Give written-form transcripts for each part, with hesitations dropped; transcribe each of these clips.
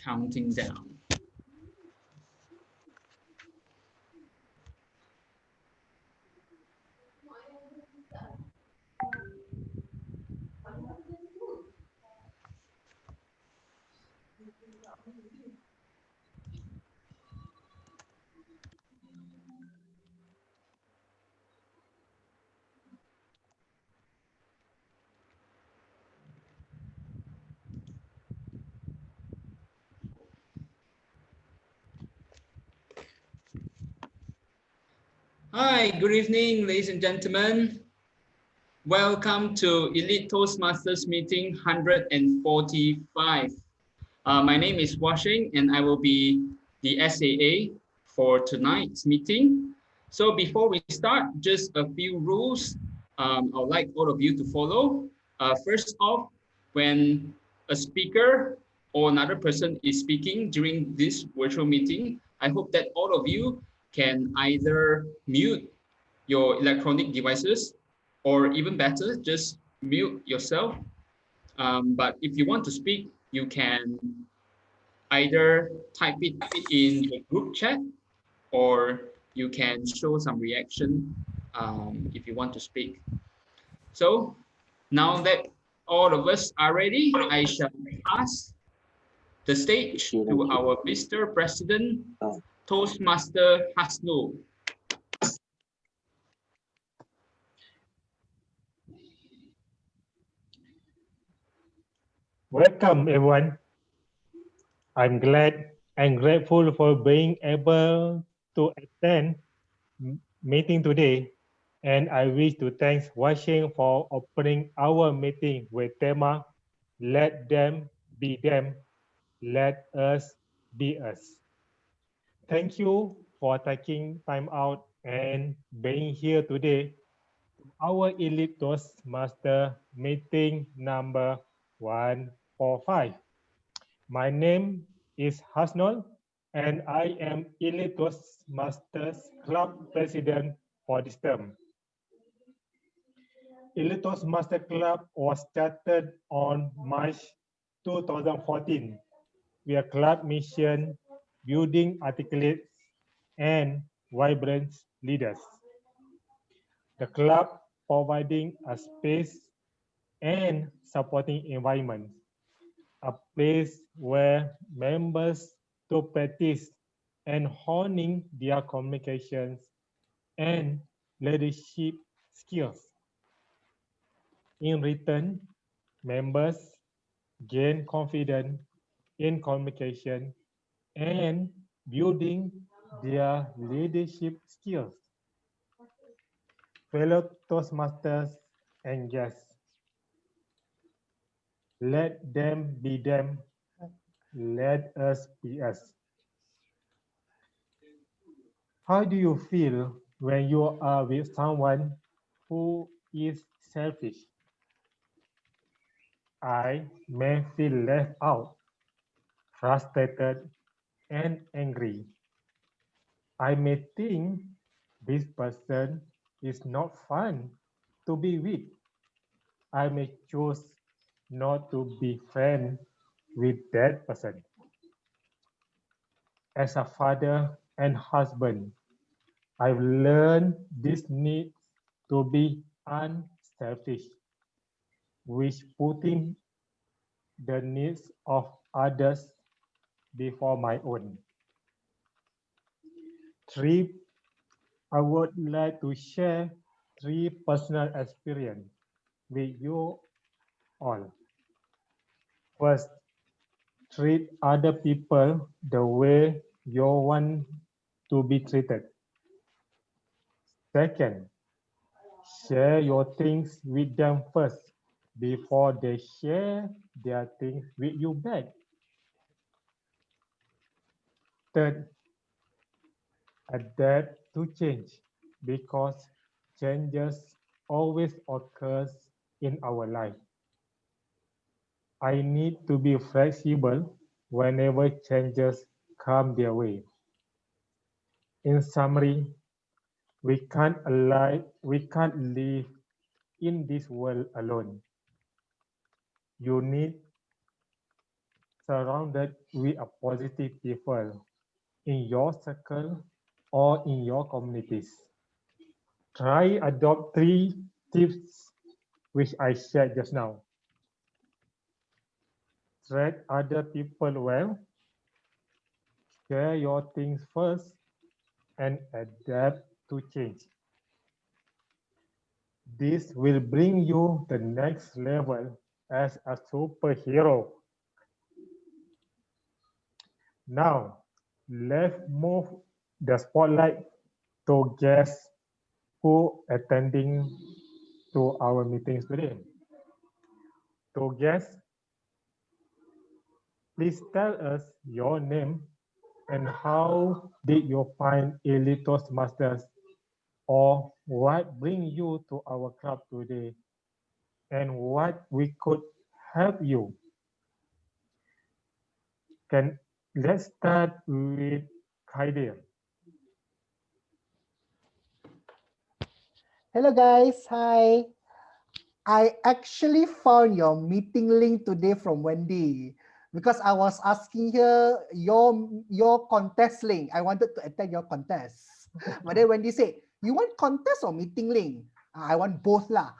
counting down. Hi, good evening, ladies and gentlemen. Welcome to Elite Toastmasters Meeting 145. My name is Washing and I will be the SAA for tonight's meeting. So before we start, just a few rules I would like all of you to follow. First off, when a speaker or another person is speaking during this virtual meeting, I hope that all of you can either mute your electronic devices or even better, just mute yourself. But if you want to speak, you can either type it in the group chat or you can show some reaction if you want to speak. So now that all of us are ready, I shall pass the stage to our Mr. President, Toastmaster Hasnul. Welcome, everyone. I'm glad and grateful for being able to attend meeting today, and I wish to thank Washing for opening our meeting with tema, Let them be them, let us be us. Thank you for taking time out and being here today. Our Elite Toastmaster meeting number 145. My name is Hasnul, and I am Elite Toastmasters Club President for this term. Elite Toastmasters Club was started on March 2014. We are club mission building articulate and vibrant leaders. The club providing a space and supporting environment, a place where members to practice and honing their communications and leadership skills. In return, members gain confidence in communication and building their leadership skills. Fellow Toastmasters and guests, let them be them, let us be us. How do you feel when you are with someone who is selfish? I may feel left out, frustrated, and angry. I may think this person is not fun to be with. I may choose not to be friends with that person. As a father and husband, I've learned this need to be unselfish, which putting the needs of others before my own. I would like to share 3 personal experience with you all. First, treat other people the way you want to be treated. Second, share your things with them first before they share their things with you back. Third, adapt to change because changes always occurs in our life. I need to be flexible whenever changes come their way. In summary, we can't live in this world alone. You need surrounded with a positive people in your circle or in your communities. Try adopt 3 tips which I shared just now. Treat other people well, share your things first, and adapt to change. This will bring you the next level as a superhero. Now, let's move the spotlight to guests who attending to our meetings today. To guests, please tell us your name and how did you find Elite Toastmasters, or what bring you to our club today and what we could help you. Let's start with Kaidir. Hello guys, hi. I actually found your meeting link today from Wendy because I was asking her your contest link. I wanted to attend your contest. But then Wendy said, "You want contest or meeting link?" I want both lah.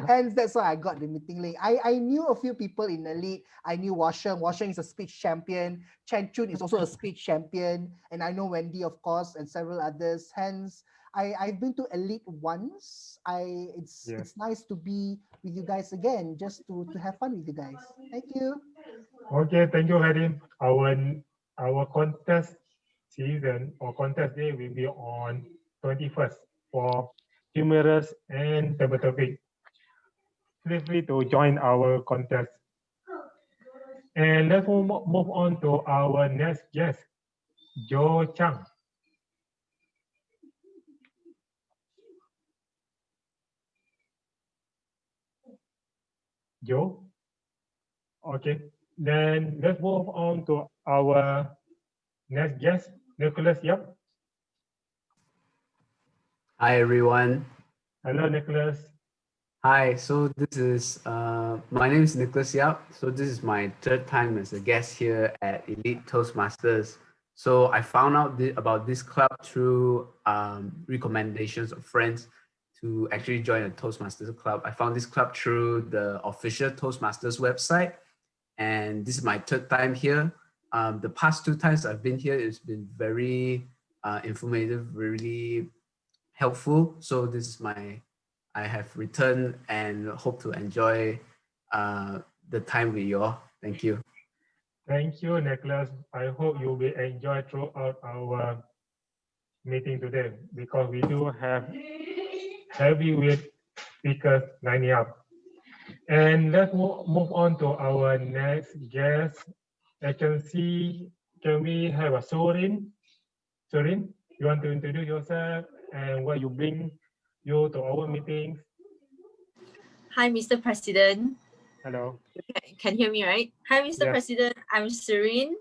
Hence, that's why I got the meeting link. I knew a few people in Elite. I knew Washeng. Washeng is a speech champion. Chen Chun is also a speech champion. And I know Wendy, of course, and several others. Hence, I've been to Elite once. It's nice to be with you guys again, just to have fun with you guys. Thank you. Okay, thank you, Hadim. Our contest season or contest day will be on 21st for humorous and table-topic. Feel free to join our contest. And let's move on to our next guest, Joe Chang. Joe? Okay, then let's move on to our next guest, Nicholas Yap. Hi, everyone. Hello, Nicholas. Hi, so this is, my name is Nicholas Yap. So this is my 3rd time as a guest here at Elite Toastmasters. So I found out about this club through recommendations of friends to actually join a Toastmasters club. I found this club through the official Toastmasters website, and this is my 3rd time here. The past 2 times I've been here, it's been very informative, really helpful. So this is I have returned and hope to enjoy the time with you all. Thank you. Thank you, Nicholas. I hope you will enjoy throughout our meeting today because we do have heavyweight speakers lining up. And let's move on to our next guest. I can see, can we have a Sorin? Sorin, you want to introduce yourself and what you bring you to our meetings? Hi, Mr. President. Hello. Can you hear me, right? Hi, Mr. Yes. President. I'm Serene.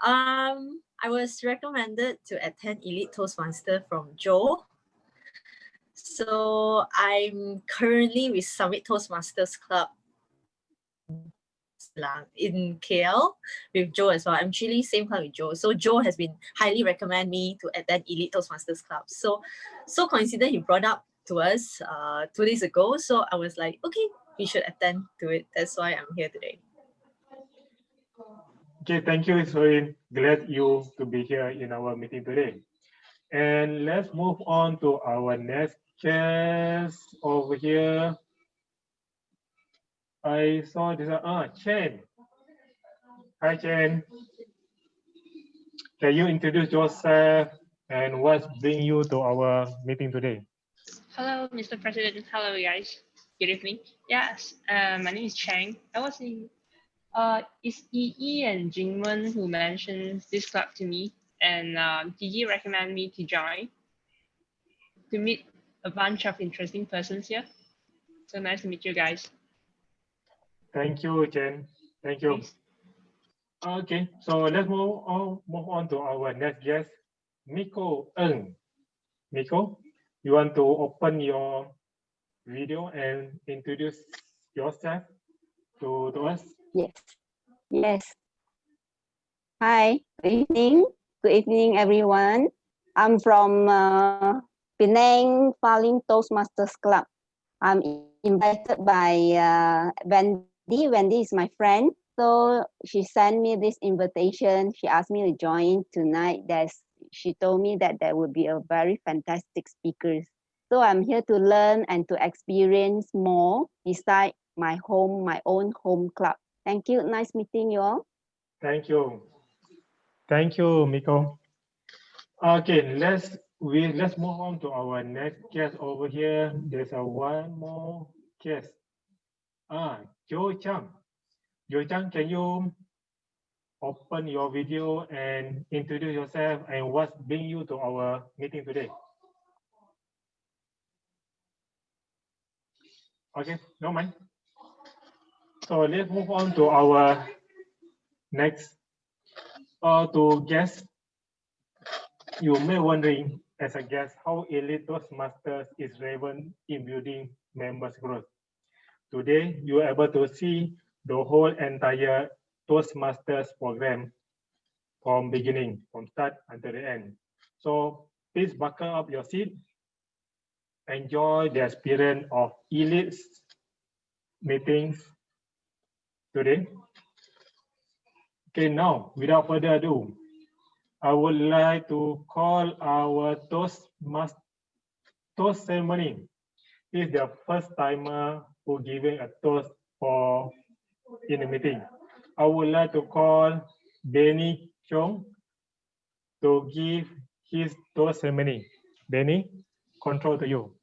I was recommended to attend Elite Toastmaster from Joe. So I'm currently with Summit Toastmasters Club in KL with Joe as well. I'm actually same club with Joe. So Joe has been highly recommend me to attend Elite Toastmasters Club. So coincident he brought up to us 2 days ago. So I was like, okay, we should attend to it. That's why I'm here today. Okay, thank you, Sorin. Glad you to be here in our meeting today. And let's move on to our next guest over here. I saw this, Chen. Hi, Chen. Can you introduce yourself and what bring you to our meeting today? Hello, Mr. President. Hello, guys. Good evening. Yes, my name is Chang. I was in, it's Yi and Jingwen who mentioned this club to me, and Yi recommended me to join to meet a bunch of interesting persons here. So nice to meet you guys. Thank you, Chen. Thank you. Thanks. Okay, so let's move on to our next guest, Miko Ng. Miko, you want to open your video and introduce yourself to us? Yes. Yes. Hi, good evening. Good evening, everyone. I'm from Penang Filing Toastmasters Club. I'm invited by Wendy. Wendy is my friend. So she sent me this invitation. She asked me to join tonight. She told me that there will be a very fantastic speakers. So I'm here to learn and to experience more beside my own home club. Thank you. Nice meeting you all. Thank you. Thank you, Miko. Okay, let's move on to our next guest over here. There's one more guest. Joe Chang. Joe Chang, can you open your video and introduce yourself and what's bring you to our meeting today? Okay, no mind. So let's move on to our next to guest. You may wondering as a guest how Elite Toastmasters is relevant in building members growth. Today, you are able to see the whole entire Toastmasters program from beginning, from start until the end. So please buckle up your seat. Enjoy the experience of Elite meetings today. Okay, now, without further ado, I would like to call our toast ceremony. This is the first timer who giving a toast for in the meeting. I would like to call Benny Chong to give his toast ceremony. Benny, control to you.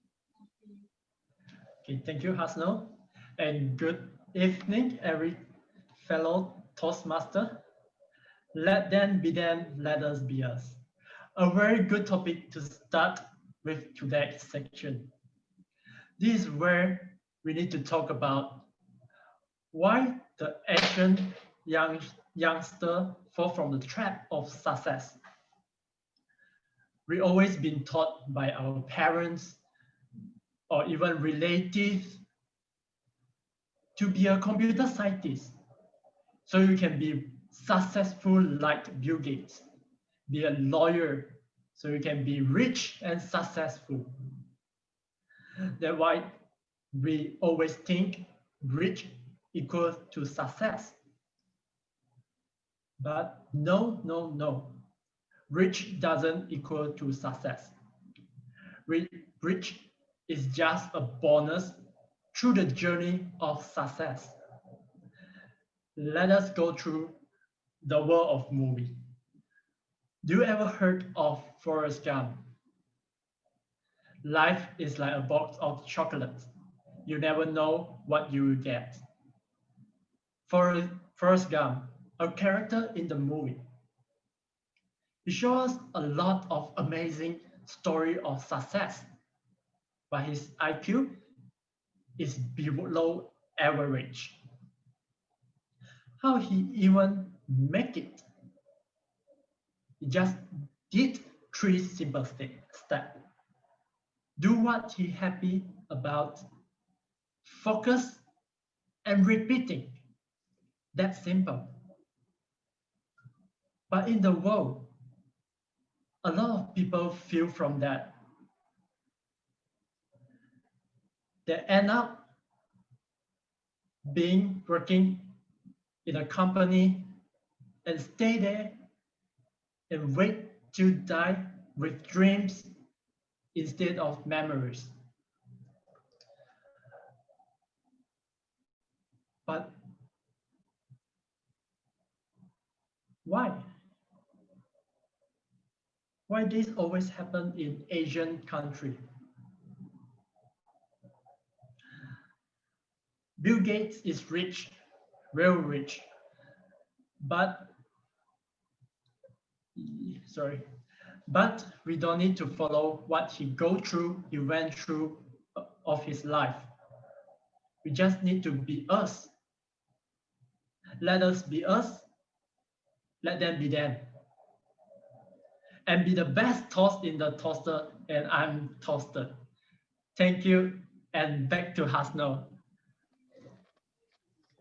Okay, thank you, Hasno, and good evening, every fellow Toastmaster. Let them be them, let us be us. A very good topic to start with today's section. This is where we need to talk about why the Asian youngster fall from the trap of success. We always been taught by our parents or even relatives to be a computer scientist so you can be successful like Bill Gates, be a lawyer so you can be rich and successful. That's why we always think rich equals to success. But no, no, no. Rich doesn't equal to success. Rich is just a bonus through the journey of success. Let us go through the world of movie. Do you ever heard of Forrest Gump? Life is like a box of chocolates. You never know what you will get. Forrest Gump, a character in the movie, he shows a lot of amazing story of success, but his IQ is below average. How he even make it? He just did 3 simple steps. Do what he happy about, focus, and repeating. That's simple. But in the world, a lot of people feel from that. They end up working in a company and stay there and wait to die with dreams instead of memories. But why? Why this always happen in Asian country? Bill Gates is rich, real rich, but we don't need to follow what he went through of his life. We just need to be us. Let us be us. Let them be them. And be the best toast in the toaster, and I'm toasted. Thank you, and back to Hasno.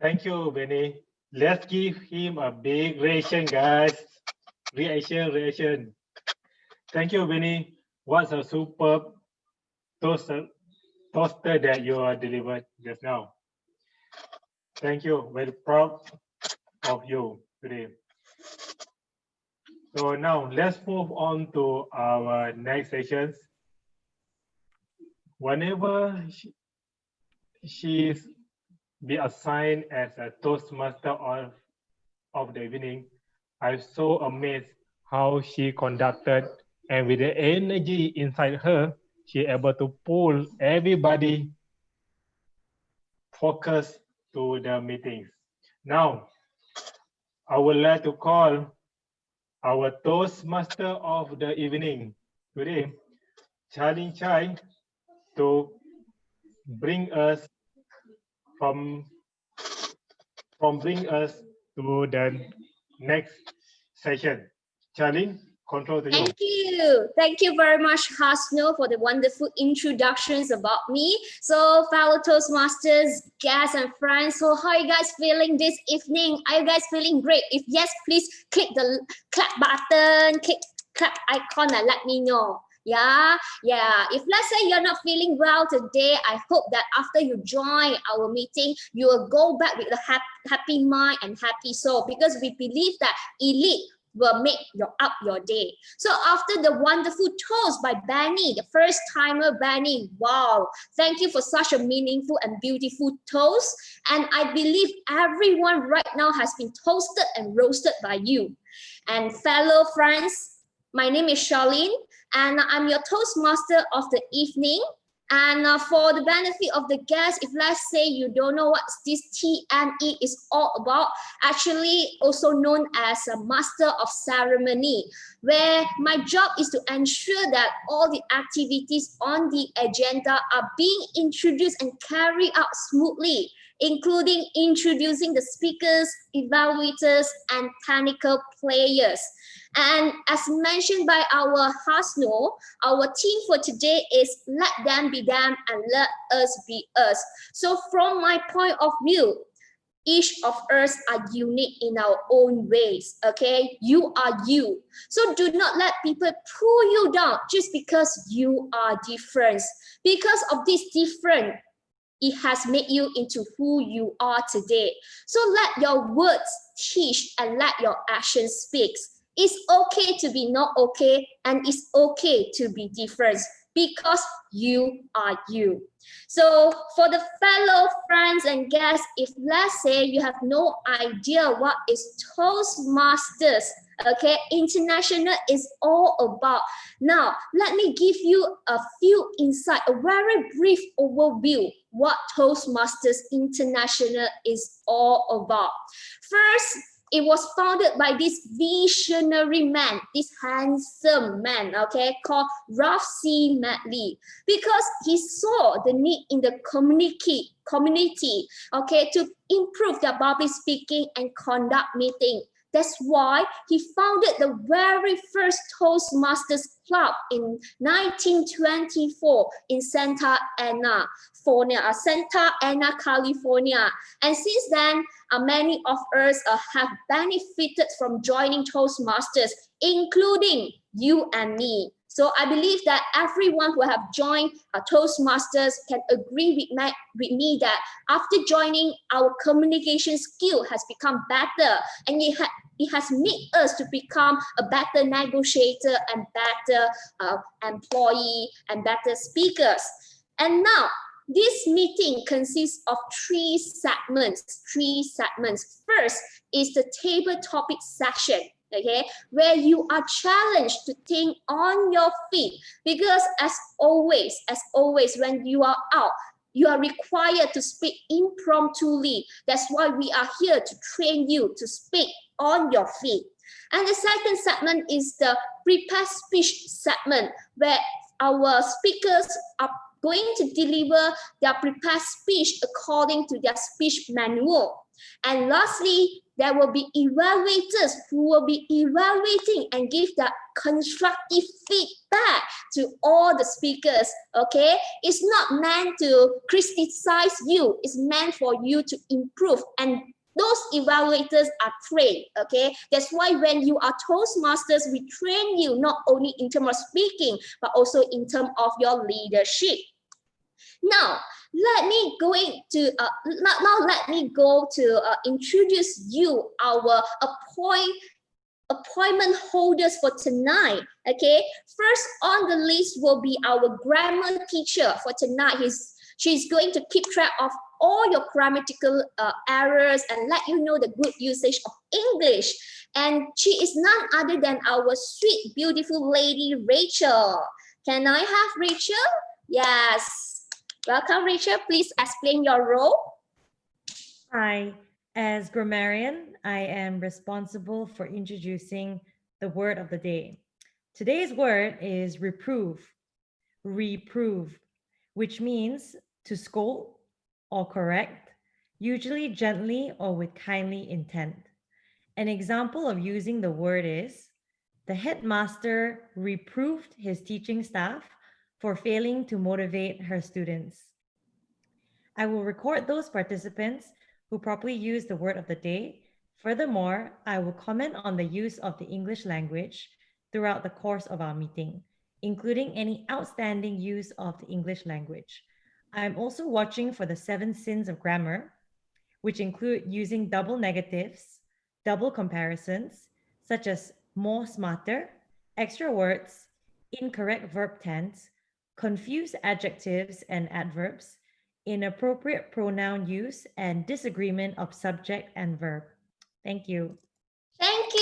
Thank you, Benny. Let's give him a big reaction, guys. Reaction. Thank you, Vinny. What a superb toaster that you delivered just now. Thank you. Very proud of you today. So now let's move on to our next sessions. Whenever she's be assigned as a Toastmaster of the evening, I'm so amazed how she conducted, and with the energy inside her, she able to pull everybody focus to the meetings. Now, I would like to call our Toastmaster of the evening today, Charlie Chai, to bring us bring us to the next session. Charlie, control to you. Thank you very much, Hasno, for the wonderful introductions about me. So, fellow Toastmasters, guests, and friends, so how are you guys feeling this evening? Are you guys feeling great? If yes, please click the clap button, clap icon and let me know. Yeah. If let's say you're not feeling well today, I hope that after you join our meeting, you will go back with a happy mind and happy soul, because we believe that Elite will make your day. So after the wonderful toast by Benny, the first timer Benny, wow, thank you for such a meaningful and beautiful toast. And I believe everyone right now has been toasted and roasted by you. And fellow friends, my name is Charlene, and I'm your Toastmaster of the evening. And for the benefit of the guests, if let's say you don't know what this TME is all about, actually also known as a Master of Ceremony, where my job is to ensure that all the activities on the agenda are being introduced and carried out smoothly, including introducing the speakers, evaluators, and technical players. And as mentioned by our Hasno, our theme for today is let them be them and let us be us. So from my point of view, each of us are unique in our own ways, okay? You are you. So do not let people pull you down just because you are different. Because of this difference, it has made you into who you are today. So let your words teach and let your actions speak. It's okay to be not okay, and it's okay to be different because you are you. So for the fellow friends and guests, if let's say you have no idea what is Toastmasters, okay, International is all about. Now, let me give you a few insight, a very brief overview what Toastmasters International is all about. First, it was founded by this visionary man, this handsome man, okay, called Ralph C. Medley, because he saw the need in the community, okay, to improve their public speaking and conduct meeting. That's why he founded the very first Toastmasters Club in 1924 in Santa Ana, California. And since then, many of us have benefited from joining Toastmasters, including you and me. So I believe that everyone who have joined Toastmasters can agree with me that after joining, our communication skill has become better, and it has made us to become a better negotiator and better employee and better speakers. And now, this meeting consists of three segments. First is the table topic session, okay, where you are challenged to think on your feet, because as always, when you are out, you are required to speak impromptu. That's why we are here to train you to speak on your feet. And the second segment is the prepared speech segment, where our speakers are going to deliver their prepared speech according to their speech manual. And lastly, there will be evaluators who will be evaluating and give the constructive feedback to all the speakers, okay? It's not meant to criticize you, it's meant for you to improve and those evaluators are trained, okay? That's why when you are Toastmasters, we train you not only in terms of speaking, but also in terms of your leadership. Now, let me go to introduce you our appointment holders for tonight. Okay, first on the list will be our grammar teacher for tonight. She's going to keep track of all your grammatical errors and let you know the good usage of English. And she is none other than our sweet, beautiful lady, Rachel. Can I have Rachel? Yes. Welcome, Rachel. Please explain your role. Hi. As grammarian, I am responsible for introducing the word of the day. Today's word is reprove, which means to scold or correct, usually gently or with kindly intent. An example of using the word is, the headmaster reproved his teaching staff for failing to motivate her students. I will record those participants who properly use the word of the day. Furthermore, I will comment on the use of the English language throughout the course of our meeting, including any outstanding use of the English language. I'm also watching for the 7 sins of grammar, which include using double negatives, double comparisons, such as more smarter, extra words, incorrect verb tense, confused adjectives and adverbs, inappropriate pronoun use, and disagreement of subject and verb. Thank you. Thank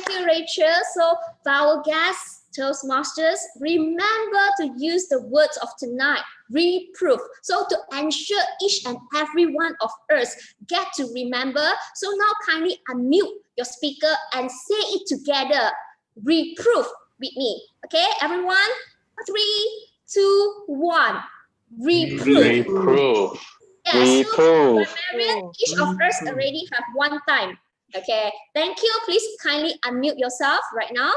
you, Rachel. So for our guests, Toastmasters, remember to use the words of tonight, reproof. So to ensure each and every one of us get to remember, so now kindly unmute your speaker and say it together, reproof with me. Okay, everyone? 3, 2, 1. Reproof. Reproof. Yes, so Reproof. each of us already have one time. Okay, thank you. Please kindly unmute yourself right now.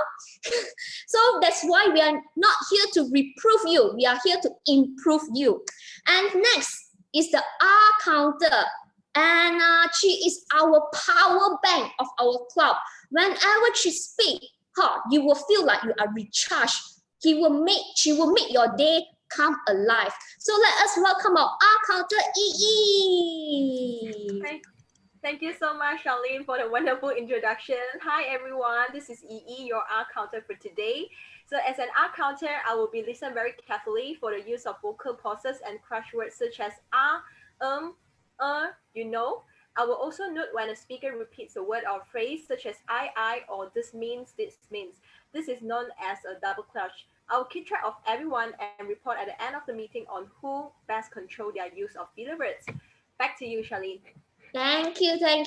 So that's why we are not here to reprove you. We are here to improve you. And next is the R counter. And she is our power bank of our club. Whenever she speaks, you will feel like you are recharged. She will make your day come alive. So let us welcome our R counter, EE. Thank you so much, Charlene, for the wonderful introduction. Hi, everyone. This is EE, your R counter for today. So as an R counter, I will be listening very carefully for the use of vocal pauses and crush words such as you know. I will also note when a speaker repeats a word or phrase such as I, or this means, this means. This is known as a double clutch. I will keep track of everyone and report at the end of the meeting on who best control their use of filler words. Back to you, Charlene. Thank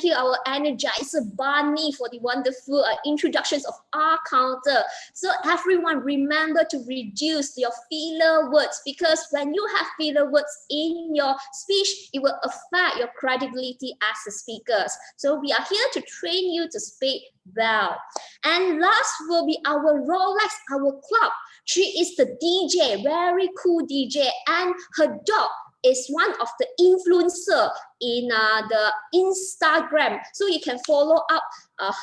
you, our energizer Barney, for the wonderful introductions of R counter. So everyone, remember to reduce your filler words, because when you have filler words in your speech, it will affect your credibility as a speaker. So we are here to train you to speak well. And last will be our Rolex, our club. She is the DJ, very cool DJ, and her dog is one of the influencer in the Instagram. So you can follow up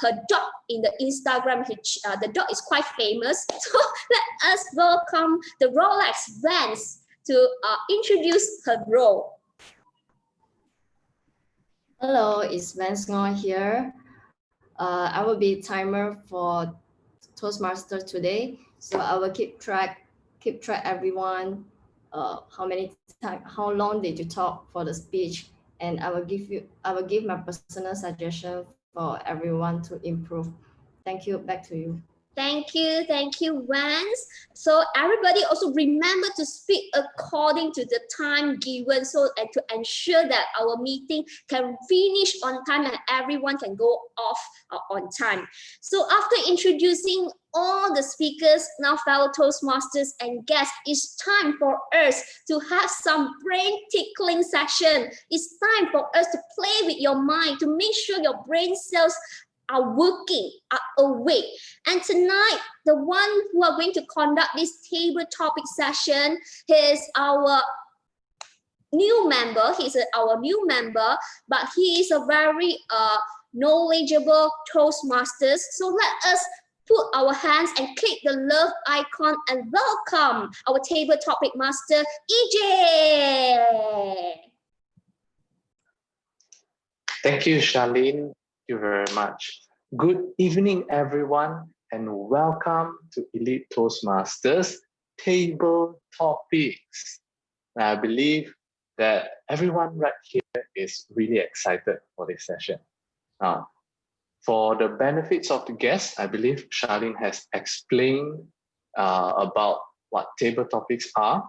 her dog in the Instagram. The dog is quite famous. So let us welcome the Rolex Vance to introduce her role. Hello, it's Vance Ngor here. I will be timer for Toastmaster today. So I will keep track everyone, how long did you talk for the speech, and I will give my personal suggestion for everyone to improve. Thank you. Back to you. Thank you, Vance. So everybody also remember to speak according to the time given, so and to ensure that our meeting can finish on time and everyone can go off on time. So after introducing all the speakers, now fellow Toastmasters and guests, it's time for us to have some brain tickling session. It's time for us to play with your mind to make sure your brain cells are working, are awake. And tonight, the one who are going to conduct this table topic session is our new member. He's our new member, but he is a very knowledgeable Toastmasters. So let us put our hands and click the love icon and welcome our table topic master, EJ. Thank you, Charlene. Thank you very much. Good evening, everyone, and welcome to Elite Toastmasters Table Topics. I believe that everyone right here is really excited for this session. Now, for the benefits of the guests, I believe Charlene has explained about what table topics are.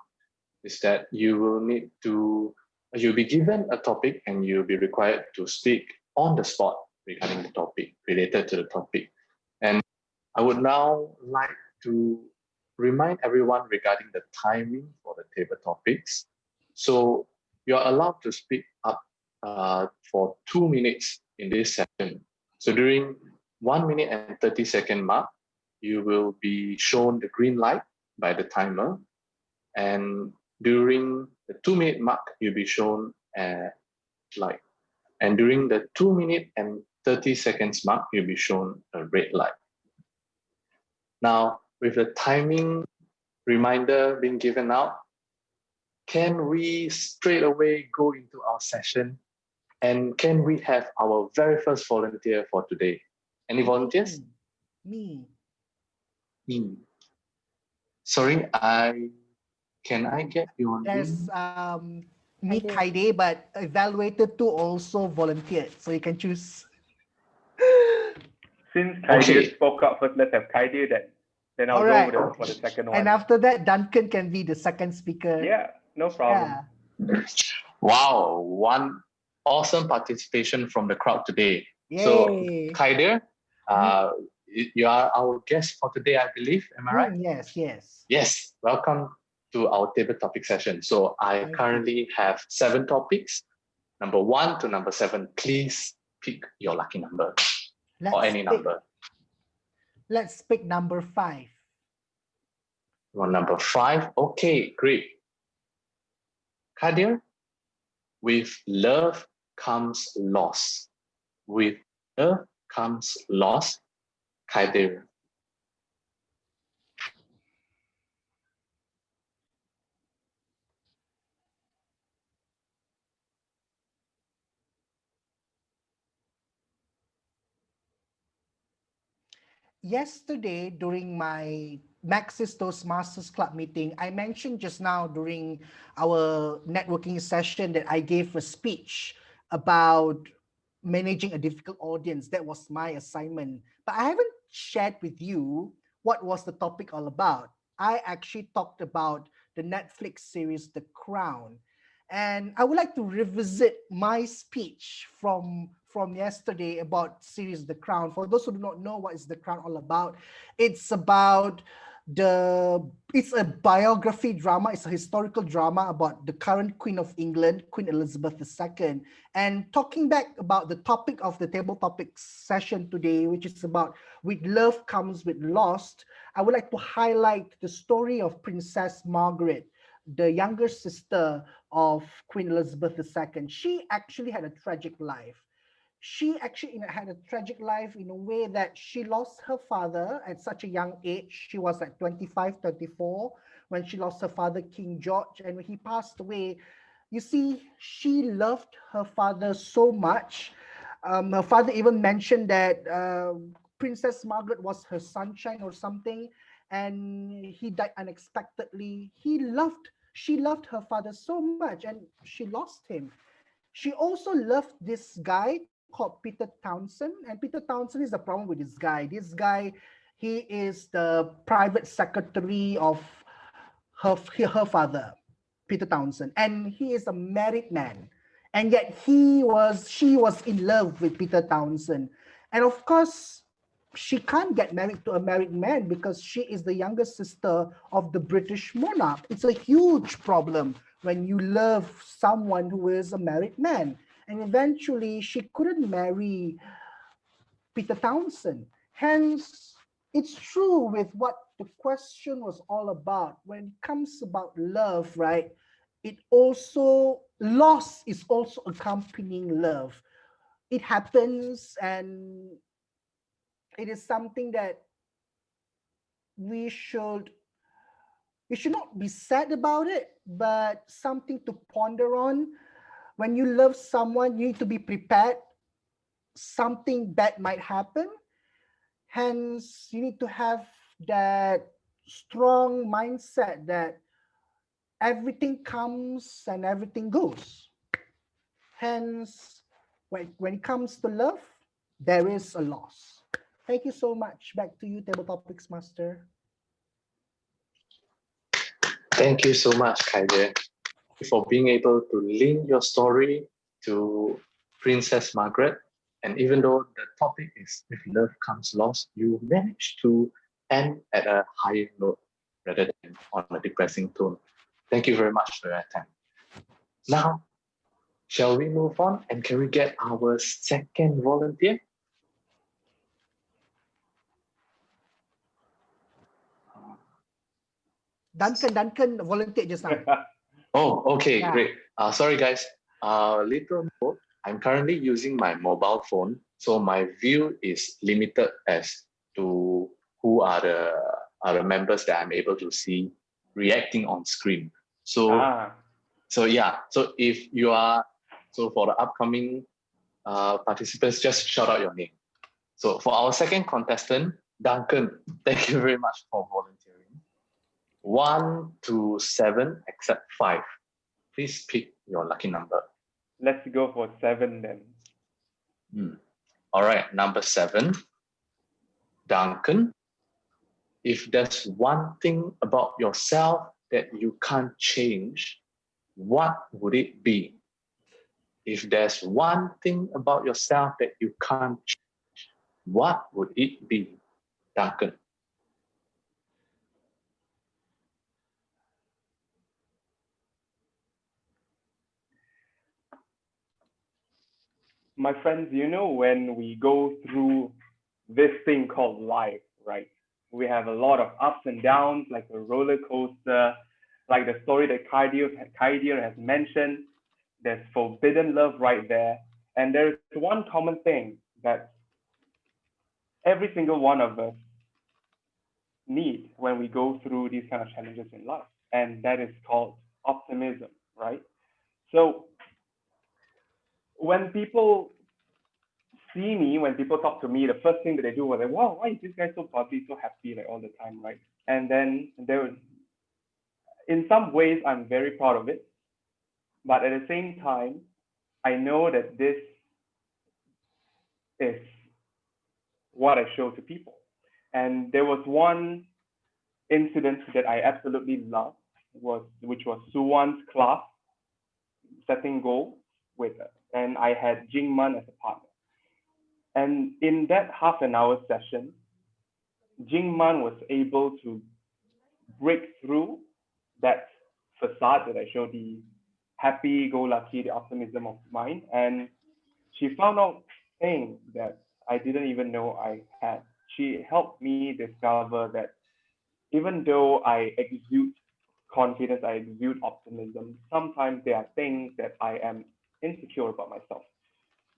Is that you'll be given a topic and you'll be required to speak on the spot regarding the topic, related to the topic. And I would now like to remind everyone regarding the timing for the table topics. So you're allowed to speak up for 2 minutes in this session. So during 1 minute and 30-second mark, you will be shown the green light by the timer. And during the 2-minute mark, you'll be shown a light. And during the 2 minute and 30 seconds mark, you'll be shown a red light. Now, with the timing reminder being given out, can we straight away go into our session? And can we have our very first volunteer for today? Any volunteers? Me. Sorry, can I get your There's name? me, Kaide, but evaluated two also volunteered, so you can choose. Since Kaide spoke up first, let's have Kaide then I'll go for the second one. And after that, Duncan can be the second speaker. Yeah, no problem. Yeah. Wow, one awesome participation from the crowd today. Yay. So, Kaide, you are our guest for today, I believe. Am I right? Yes. Yes. Welcome to our table topic session. So I currently have 7 topics, number 1 to number 7. Please pick your lucky number or any number. Let's pick number 5. Well, number 5. Okay, great. Kadir, with love comes loss. With love comes loss. Kadir. Yesterday, during my Maxis Toastmasters Club meeting, I mentioned just now during our networking session that I gave a speech about managing a difficult audience. That was my assignment. But I haven't shared with you what was the topic all about. I actually talked about the Netflix series The Crown. And I would like to revisit my speech from yesterday about series The Crown. For those who do not know what is The Crown all about, it's about it's a biography drama. It's a historical drama about the current Queen of England, Queen Elizabeth II. And talking back about the topic of the table topics session today, which is about with love comes with loss, I would like to highlight the story of Princess Margaret, the younger sister of Queen Elizabeth II. She actually had a tragic life. She actually had a tragic life in a way that she lost her father at such a young age. She was like 25, 34 when she lost her father, King George. And when he passed away, you see, she loved her father so much. Her father even mentioned that Princess Margaret was her sunshine or something, and he died unexpectedly. She loved her father so much, and she lost him. She also loved this guy called Peter Townsend, and Peter Townsend is the problem with this guy. This guy, he is the private secretary of her father, Peter Townsend, and he is a married man, and yet she was in love with Peter Townsend, and of course she can't get married to a married man because she is the younger sister of the British monarch. It's a huge problem when you love someone who is a married man. And eventually she couldn't marry Peter Townsend. Hence, it's true with what the question was all about. When it comes about love, right? loss is also accompanying love. It happens, and it is something that we should not be sad about it, but something to ponder on. When you love someone, you need to be prepared. Something bad might happen. Hence, you need to have that strong mindset that everything comes and everything goes. Hence, when it comes to love, there is a loss. Thank you so much. Back to you, Table Topics Master. Thank you so much, Kaide, for being able to link your story to Princess Margaret. And even though the topic is if love comes lost, you managed to end at a higher note rather than on a depressing tone. Thank you very much for your time. Now, shall we move on, and can we get our second volunteer? Duncan volunteered just now. Oh, okay, Yeah. great. Sorry, guys. Little note, I'm currently using my mobile phone, so my view is limited as to who are the members that I'm able to see reacting on screen. So, so if you are, so for the upcoming participants, just shout out your name. So for our second contestant, Duncan, thank you very much for volunteering. 1 to 7, except 5. Please pick your lucky number. Let's go for 7 then. All right, number 7. Duncan, if there's one thing about yourself that you can't change, what would it be? If there's one thing about yourself that you can't change, what would it be, Duncan? My friends, you know, when we go through this thing called life, right? We have a lot of ups and downs, like a roller coaster, like the story that Kaidir has mentioned. There's forbidden love right there. And there's one common thing that every single one of us need when we go through these kind of challenges in life. And that is called optimism, right? So when people see me, when people talk to me, the first thing that they do was like, wow, why is this guy so bubbly, so happy like all the time, right? And then in some ways, I'm very proud of it. But at the same time, I know that this is what I show to people. And there was one incident that I absolutely loved, which was Suwan's class setting goals with her. And I had Jingman as a partner. And in that half an hour session, Jingman was able to break through that facade that I showed, the happy-go-lucky, the optimism of mine. And she found out things that I didn't even know I had. She helped me discover that even though I exude confidence, I exude optimism, sometimes there are things that I am insecure about myself.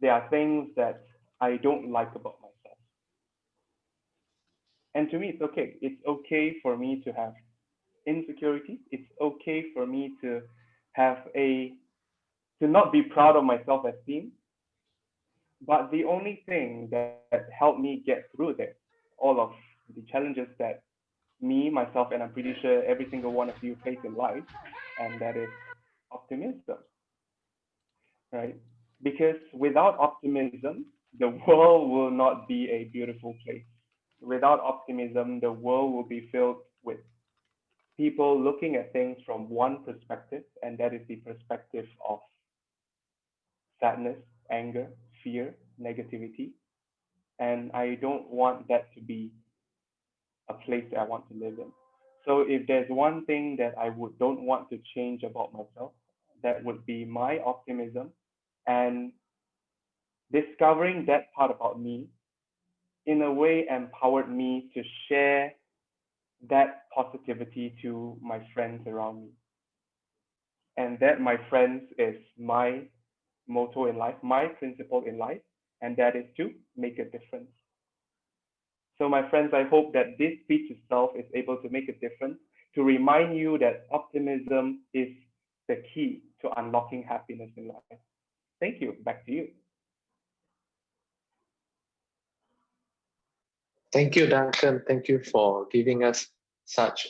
There are things that I don't like about myself. And to me, it's okay. It's okay for me to have insecurity. It's okay for me to not be proud of my self-esteem. But the only thing that helped me get through this, all of the challenges that me, myself, and I'm pretty sure every single one of you face in life, and that is optimism, right? Because without optimism, the world will not be a beautiful place. Without optimism, the world will be filled with people looking at things from one perspective, and that is the perspective of sadness, anger, fear, negativity. And I don't want that to be a place that I want to live in. So if there's one thing that I don't want to change about myself, that would be my optimism, and discovering that part about me in a way empowered me to share that positivity to my friends around me. And that, my friends, is my motto in life, my principle in life, and that is to make a difference. So my friends, I hope that this speech itself is able to make a difference, to remind you that optimism is the key to unlocking happiness in life. Thank you. Back to you. Thank you, Duncan. Thank you for giving us such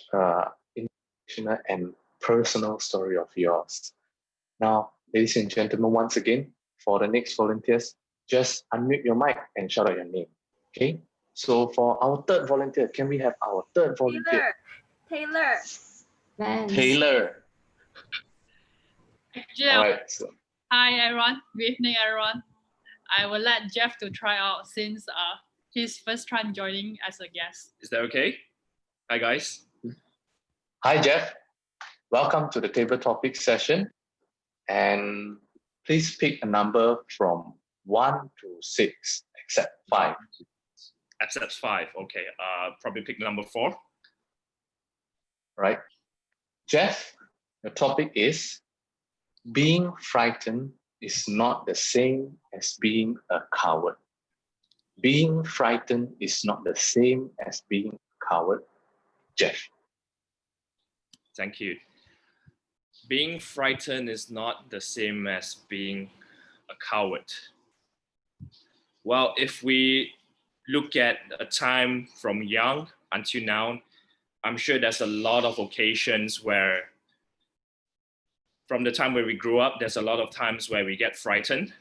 inspirational and personal story of yours. Now, ladies and gentlemen, once again, for the next volunteers, just unmute your mic and shout out your name. Okay? So for our third volunteer, can we have our third volunteer? Taylor. Taylor. All right. So, Hi everyone. Good evening, everyone. I will let Jeff to try out since his first time joining as a guest. Is that okay? Hi guys. hi, Jeff. Welcome to the table topic session. And please pick a number from 1 to 6, except 5. Except 5. Okay. Probably pick number 4. Right. Jeff, the topic is being frightened is not the same as being a coward. Being frightened is not the same as being a coward. Jeff. Thank you. Being frightened is not the same as being a coward. Well, if we look at a time from young until now, I'm sure there's a lot of occasions where, from the time where we grew up, there's a lot of times where we get frightened.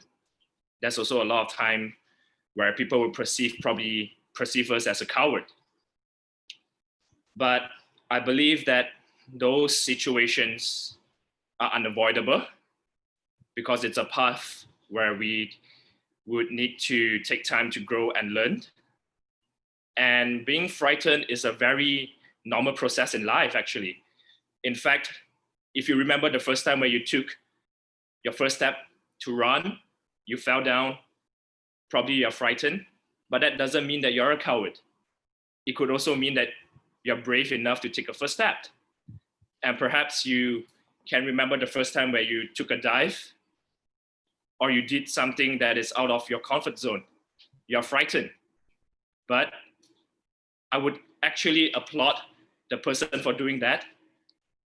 There's also a lot of time where people will probably perceive us as a coward. But I believe that those situations are unavoidable because it's a path where we would need to take time to grow and learn. And being frightened is a very normal process in life, actually. In fact, if you remember the first time where you took your first step to run, you fell down, probably you're frightened, but that doesn't mean that you're a coward. It could also mean that you're brave enough to take a first step. And perhaps you can remember the first time where you took a dive or you did something that is out of your comfort zone. You're frightened. But I would actually applaud the person for doing that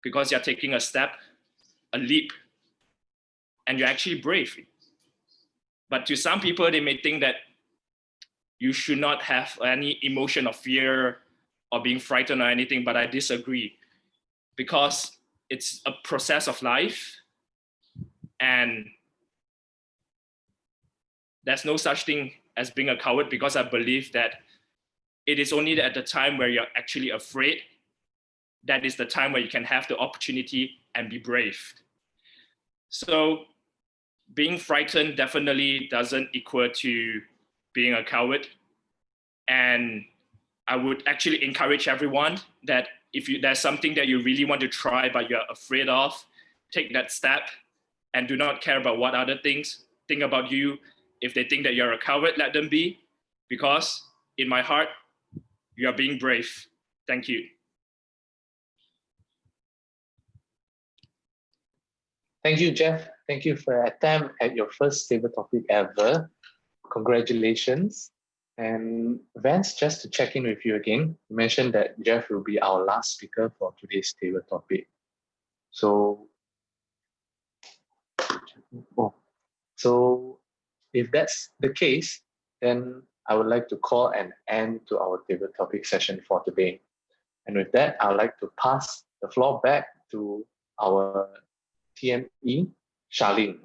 because you're taking a step, a leap, and you're actually brave. But to some people, they may think that you should not have any emotion of fear or being frightened or anything, but I disagree because it's a process of life and there's no such thing as being a coward because I believe that it is only at the time where you're actually afraid that is the time where you can have the opportunity and be brave. So being frightened definitely doesn't equal to being a coward. And I would actually encourage everyone that if there's something that you really want to try but you're afraid of, take that step and do not care about what other things think about you. If they think that you're a coward, let them be, because in my heart, you are being brave. Thank you. Thank you, Jeff. Thank you for your attempt at your first table topic ever. Congratulations. And Vance, just to check in with you again, you mentioned that Jeff will be our last speaker for today's table topic. So if that's the case, then I would like to call an end to our table topic session for today. And with that, I would like to pass the floor back to our TME, Charlene.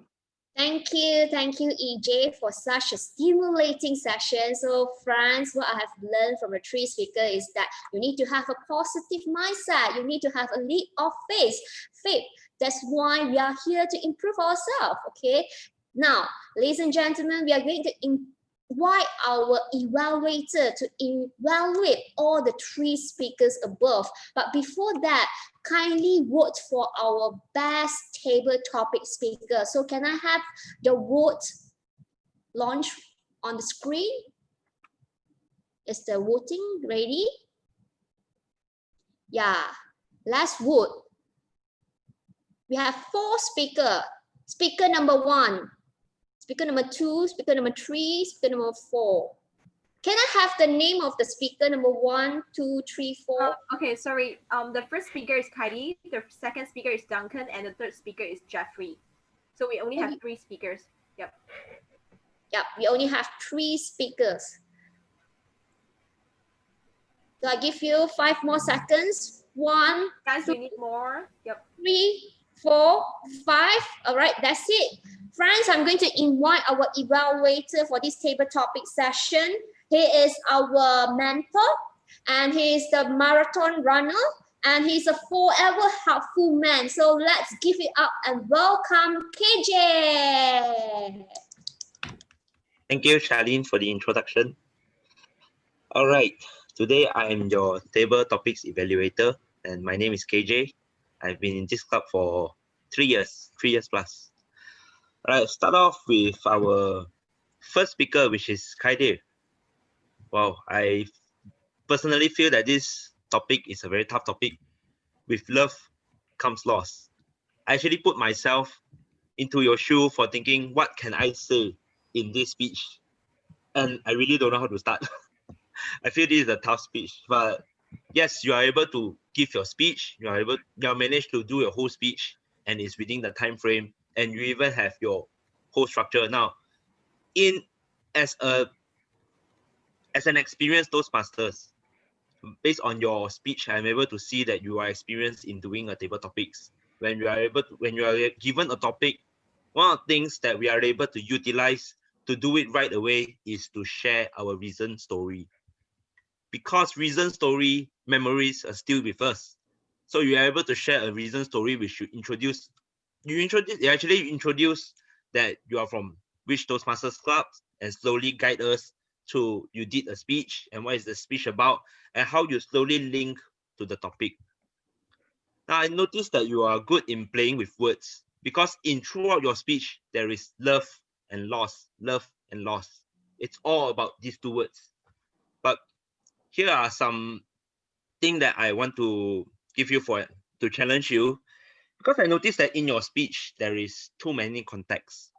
Thank you, EJ, for such a stimulating session. So, friends, what I have learned from the 3 speakers is that you need to have a positive mindset. You need to have a leap of faith. That's why we are here to improve ourselves. Okay. Now, ladies and gentlemen, we are going to invite our evaluator to evaluate all the 3 speakers above. But before that, kindly vote for our best table topic speaker. So can I have the vote launch on the screen? Is the voting ready? Yeah, let's vote. We have 4 speakers. Speaker number 1, speaker number 2, speaker number 3, speaker number 4. Can I have the name of the speaker number 1, 2, 3, 4? Okay, sorry. The first speaker is Kylie, the second speaker is Duncan, and the third speaker is Jeffrey. So we only have 3 speakers. Yep. Yep, we only have 3 speakers. So I give you 5 more seconds. 1, guys, 2, we need more. Yep. 3, 4, 5. All right, that's it. Friends, I'm going to invite our evaluator for this table topic session. He is our mentor, and he is the marathon runner, and he's a forever helpful man. So let's give it up and welcome KJ. Thank you, Charlene, for the introduction. All right, today I am your table topics evaluator, and my name is KJ. I've been in this club for 3 years plus. All right, start off with our first speaker, which is Kaide. Wow, I personally feel that this topic is a very tough topic. With love comes loss. I actually put myself into your shoe for thinking, what can I say in this speech? And I really don't know how to start. I feel this is a tough speech, but yes, you are able to give your speech. You are managed to do your whole speech, and it's within the time frame, and you even have your whole structure. Now, as an experienced Toastmasters, based on your speech, I'm able to see that you are experienced in doing a table topics. When you are given a topic, one of the things that we are able to utilize to do it right away is to share our reason story. Because reason story memories are still with us. So you are able to share a reason story which you actually introduce that you are from which Toastmasters clubs and slowly guide us to you did a speech and what is the speech about and how you slowly link to the topic. Now I noticed that you are good in playing with words because throughout your speech there is love and loss, love and loss. It's all about these 2 words. But here are some things that I want to give you to challenge you, because I noticed that in your speech there is too many contexts.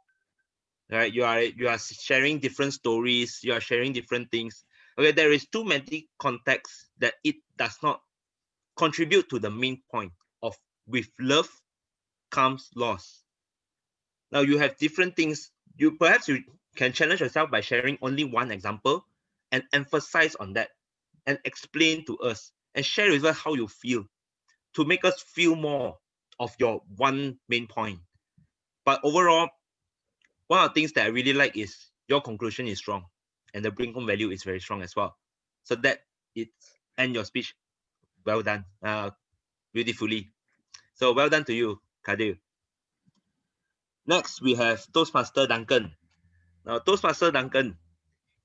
Right? You are sharing different stories, you are sharing different things. Okay, there is too many contexts that it does not contribute to the main point of with love comes loss. Now you have different things. Perhaps you can challenge yourself by sharing only one example and emphasize on that and explain to us and share with us how you feel to make us feel more of your one main point. But overall, one of the things that I really like is your conclusion is strong and the bring home value is very strong as well. So that it's end your speech. Well done, beautifully. So well done to you, Kadir. Next, we have Toastmaster Duncan. Now, Toastmaster Duncan,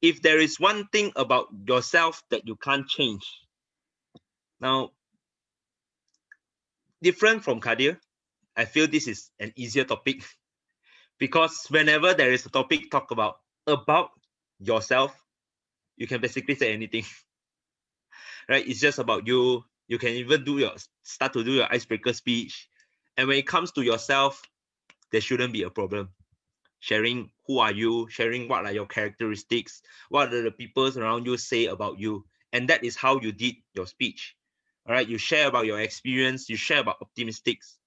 if there is one thing about yourself that you can't change, now, different from Kadir, I feel this is an easier topic because whenever there is a topic talk about yourself, you can basically say anything, right? It's just about you. You can even start to do your icebreaker speech. And when it comes to yourself, there shouldn't be a problem. Sharing who are you, sharing what are your characteristics, what do the people around you say about you. And that is how you did your speech. All right, you share about your experience, you share about optimistics.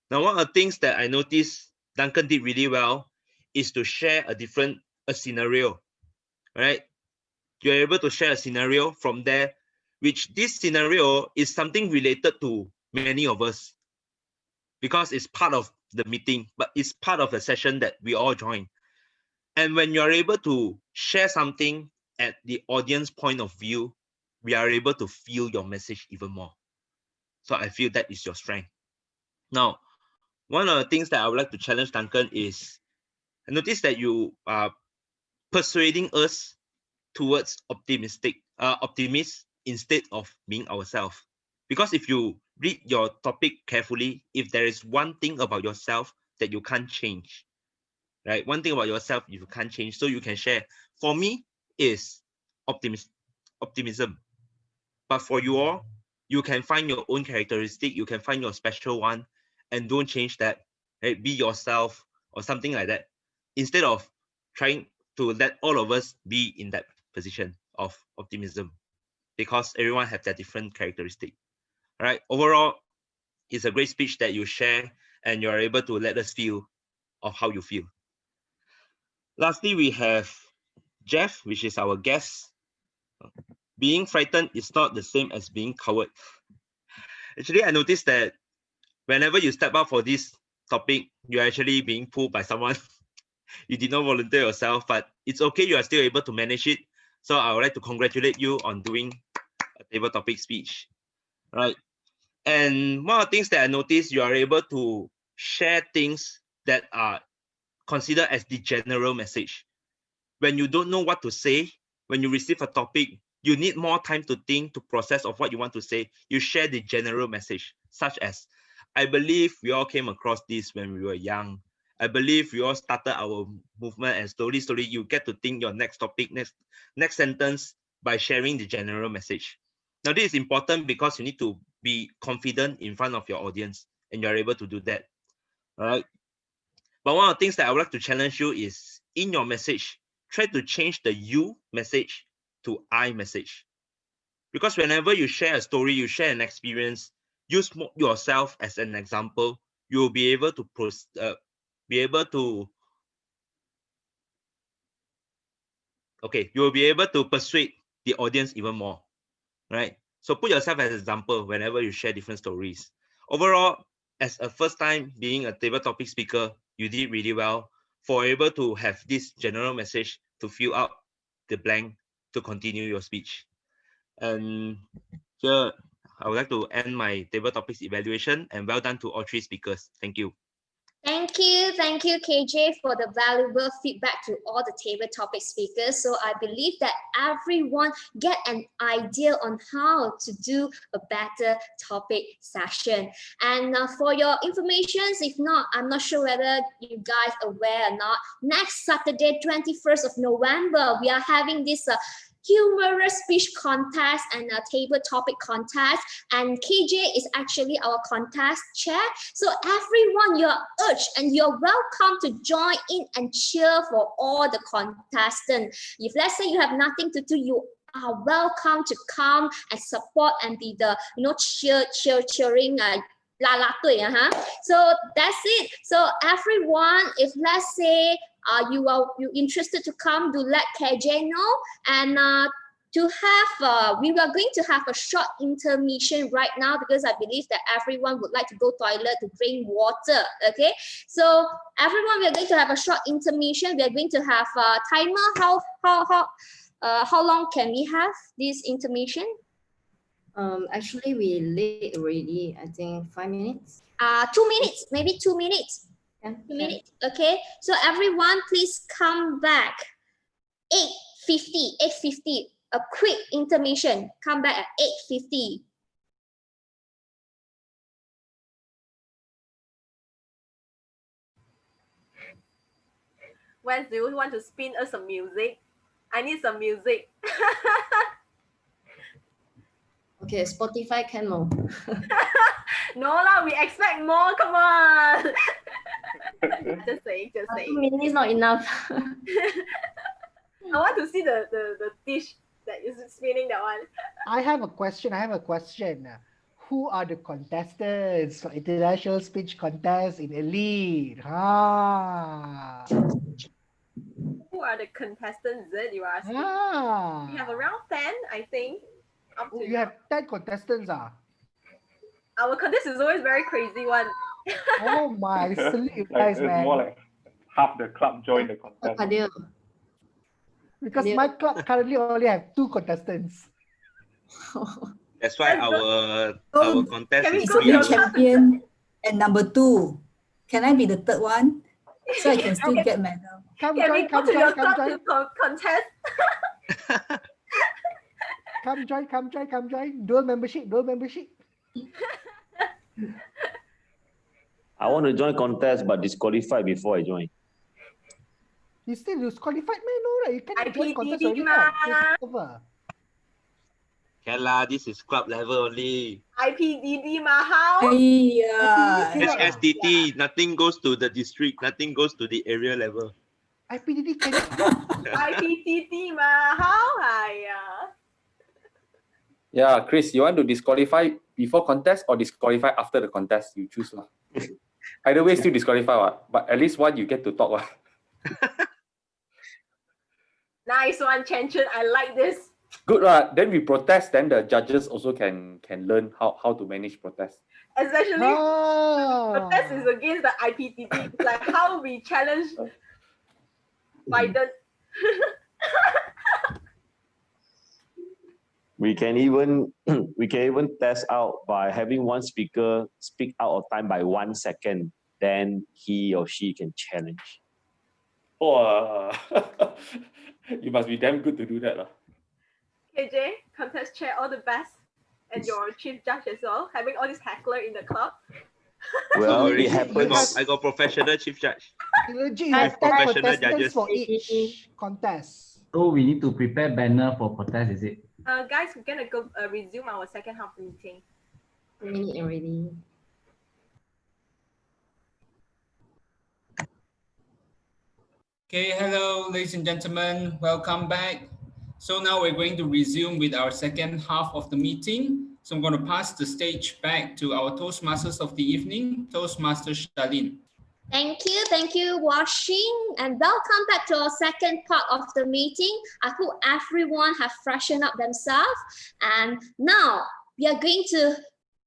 Now, one of the things that I noticed Duncan did really well is to share a scenario, right? You're able to share a scenario from there, which this scenario is something related to many of us because it's part of the meeting, but it's part of the session that we all join. And when you're able to share something at the audience point of view, we are able to feel your message even more. So I feel that is your strength. Now, one of the things that I would like to challenge Duncan is, I notice that you are persuading us towards optimist instead of being ourselves. Because if you read your topic carefully, if there is one thing about yourself that you can't change, right? One thing about yourself you can't change, so you can share. For me, is optimism. But for you all, you can find your own characteristic, you can find your special one, and don't change that. Right? Be yourself or something like that, instead of trying to let all of us be in that position of optimism, because everyone has their different characteristic. All right. Overall, it's a great speech that you share, and you are able to let us feel of how you feel. Lastly, we have Jeff, which is our guest. Being frightened is not the same as being coward. Actually, I noticed that whenever you step up for this topic, you're actually being pulled by someone. You did not volunteer yourself, but it's okay. You are still able to manage it. So I would like to congratulate you on doing a table topic speech. Right. And one of the things that I noticed, you are able to share things that are considered as the general message. When you don't know what to say, when you receive a topic, you need more time to think, to process of what you want to say. You share the general message, such as, I believe we all came across this when we were young. I believe we all started our movement, and slowly you get to think your next topic, next sentence by sharing the general message. Now, this is important because you need to be confident in front of your audience, and you're able to do that. All right. But one of the things that I would like to challenge you is, in your message, try to change the you message to I message. Because whenever you share a story, you share an experience, use yourself as an example, you will be able to persuade the audience even more, right? So put yourself as an example whenever you share different stories. Overall, as a first time being a table topic speaker, you did really well for able to have this general message to fill out the blank to continue your speech. And here, I would like to end my table topics evaluation, and well done to all three speakers. Thank you. Thank you, KJ, for the valuable feedback to all the table topic speakers. So I believe that everyone get an idea on how to do a better topic session. And for your information, if not, I'm not sure whether you guys are aware or not, next Saturday, 21st of November, we are having this humorous speech contest and a table topic contest, and KJ is actually our contest chair. So everyone, you're urged and you're welcome to join in and cheer for all the contestants. If let's say you have nothing to do, you are welcome to come and support and be the cheering So that's it. So everyone, if let's say you interested to come, do let KJ know. And we are going to have a short intermission right now, because I believe that everyone would like to go toilet to drink water. Okay, so everyone, we are going to have a short intermission. We are going to have a timer. How long can we have this intermission? Actually, we late already. I think 5 minutes. 2 minutes, maybe 2 minutes. 2 minutes. Okay. So everyone, please come back. 8:50. A quick intermission. Come back at 8:50. When do you want to spin us some music? I need some music. Okay, Spotify can more. No lah, we expect more. Come on. Just saying. 2 minutes not enough. I want to see the dish that is spinning that one. I have a question. Who are the contestants for International Speech Contest in Elite? Who are the contestants that you are asking? We have around 10, I think. You have 10 contestants. Our contest is always very crazy one. Oh my, salute you guys, man. More like half the club join the contest. Because my club currently only have 2 contestants. That's why our contest is be champion and number 2. Can I be the third one? So I can still get medal. Come join. Contest. Come join. Dual membership. I want to join contest but disqualified before I join. You still disqualified, man? No, right? You can't join contest already. It's over. Can lah, this is club level only. IPDD Mahal. HSTT, nothing goes to the district, nothing goes to the area level. IPDD can IPTT Mahal. Yeah, Chris, you want to disqualify before contest or disqualify after the contest? You choose lah. Either way, still disqualify what? But at least one you get to talk what. Nice one, Chen Chen. I like this. Good lah. Then we protest. Then the judges also can learn how to manage protest. Especially protest is against the IPTT. It's like how we challenge Biden. We can even test out by having one speaker speak out of time by 1 second. Then he or she can challenge. Oh, you must be damn good to do that lah. KJ, contest chair, all the best. And your chief judge as well, having all these heckler in the club. Well, it happens. I got professional chief judge. Legit, With professional contestants judges. for each contest. So we need to prepare banner for protest, is it? Guys, we're gonna go resume our second half meeting. Minute already. Okay, hello, ladies and gentlemen, welcome back. So now we're going to resume with our second half of the meeting. So I'm going to pass the stage back to our Toastmasters of the evening, Toastmaster Charlene. Thank you, Washing, and welcome back to our second part of the meeting. I hope everyone have freshened up themselves. And now we are going to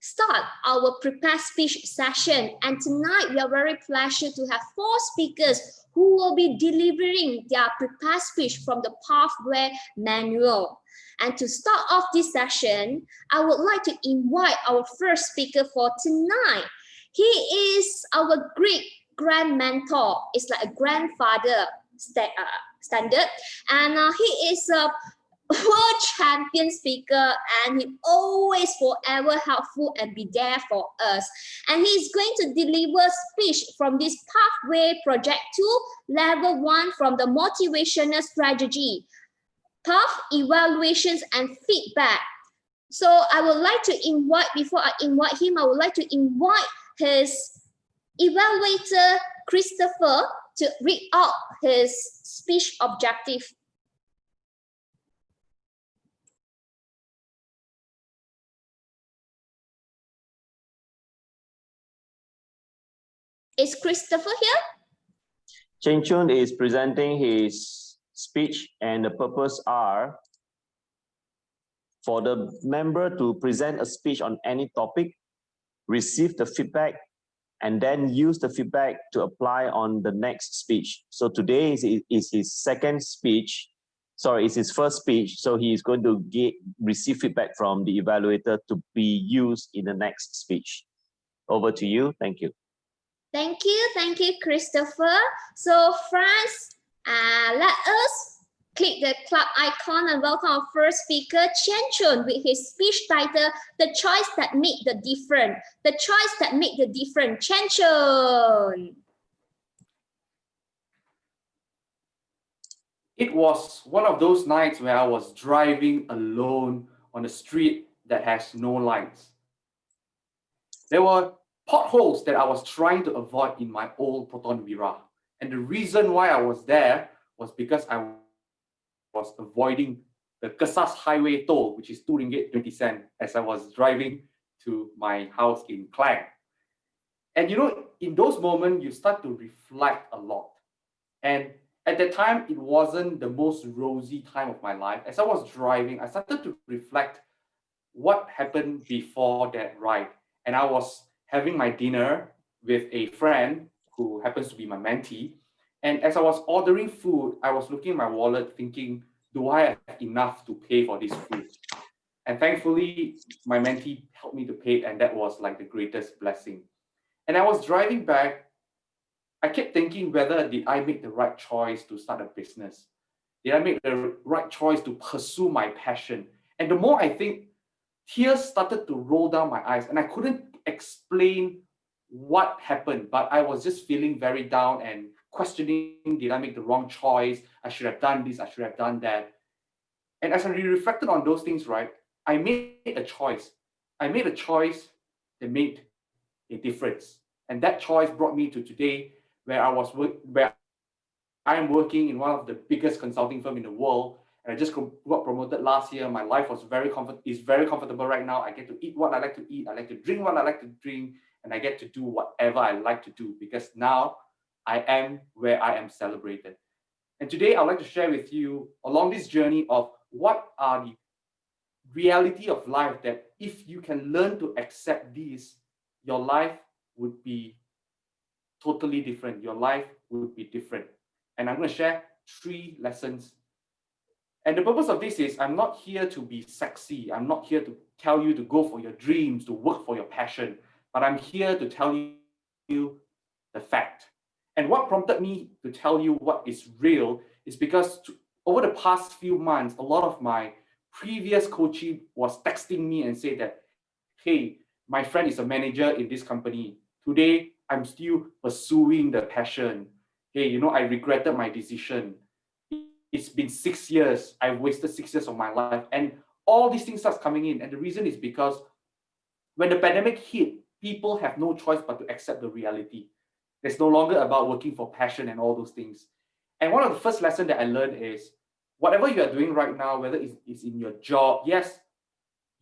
start our prepared speech session. And tonight we are very pleased to have 4 speakers who will be delivering their prepared speech from the Pathway Manual. And to start off this session, I would like to invite our first speaker for tonight. He is our great grand mentor. It's like a grandfather standard. And he is a world champion speaker, and he always forever helpful and be there for us. And he's going to deliver speech from this Pathway Project 2, Level 1 from the Motivational Strategy, Path Evaluations and Feedback. So I would like to invite, before I invite him, I would like to invite his evaluator, Christopher, to read out his speech objective. Is Christopher here? Chen Chun is presenting his speech, and the purpose are for the member to present a speech on any topic, receive the feedback, and then use the feedback to apply on the next speech. So today is his second speech. Sorry, it's his first speech. So he is going to receive feedback from the evaluator to be used in the next speech. Over to you. Thank you. Thank you, Christopher. So friends, let us click the club icon and welcome our first speaker, Chen Chun, with his speech title, The Choice That Make the Difference. The Choice That Make the Difference. Chen Chun. It was one of those nights where I was driving alone on a street that has no lights. There were potholes that I was trying to avoid in my old Proton Vira. And the reason why I was there was because I was avoiding the Kesas Highway toll, which is 2 ringgit 20 cents, as I was driving to my house in Klang. And you know, in those moments, you start to reflect a lot. And at that time, it wasn't the most rosy time of my life. As I was driving, I started to reflect what happened before that ride. And I was having my dinner with a friend who happens to be my mentee. And as I was ordering food, I was looking at my wallet thinking, do I have enough to pay for this food? And thankfully, my mentee helped me to pay, and that was like the greatest blessing. And I was driving back, I kept thinking whether did I make the right choice to start a business? Did I make the right choice to pursue my passion? And the more I think, tears started to roll down my eyes, and I couldn't explain what happened, but I was just feeling very down and questioning, did I make the wrong choice? I should have done this, I should have done that. And as I reflected on those things, right, I made a choice. I made a choice that made a difference. And that choice brought me to today, where I am working in one of the biggest consulting firm in the world. And I just got promoted last year. My life was very comfortable right now. I get to eat what I like to eat. I like to drink what I like to drink. And I get to do whatever I like to do, because now I am where I am celebrated. And today I'd like to share with you along this journey of what are the reality of life, that if you can learn to accept these, your life would be totally different. Your life would be different. And I'm going to share 3 lessons. And the purpose of this is, I'm not here to be sexy. I'm not here to tell you to go for your dreams, to work for your passion, but I'm here to tell you the fact. And what prompted me to tell you what is real is because over the past few months, a lot of my previous coachee was texting me and say that, hey, my friend is a manager in this company. Today, I'm still pursuing the passion. Hey, you know, I regretted my decision. It's been 6 years. I've wasted 6 years of my life. And all these things starts coming in. And the reason is because when the pandemic hit, people have no choice but to accept the reality. It's no longer about working for passion and all those things. And one of the first lessons that I learned is, whatever you are doing right now, whether it's in your job, yes,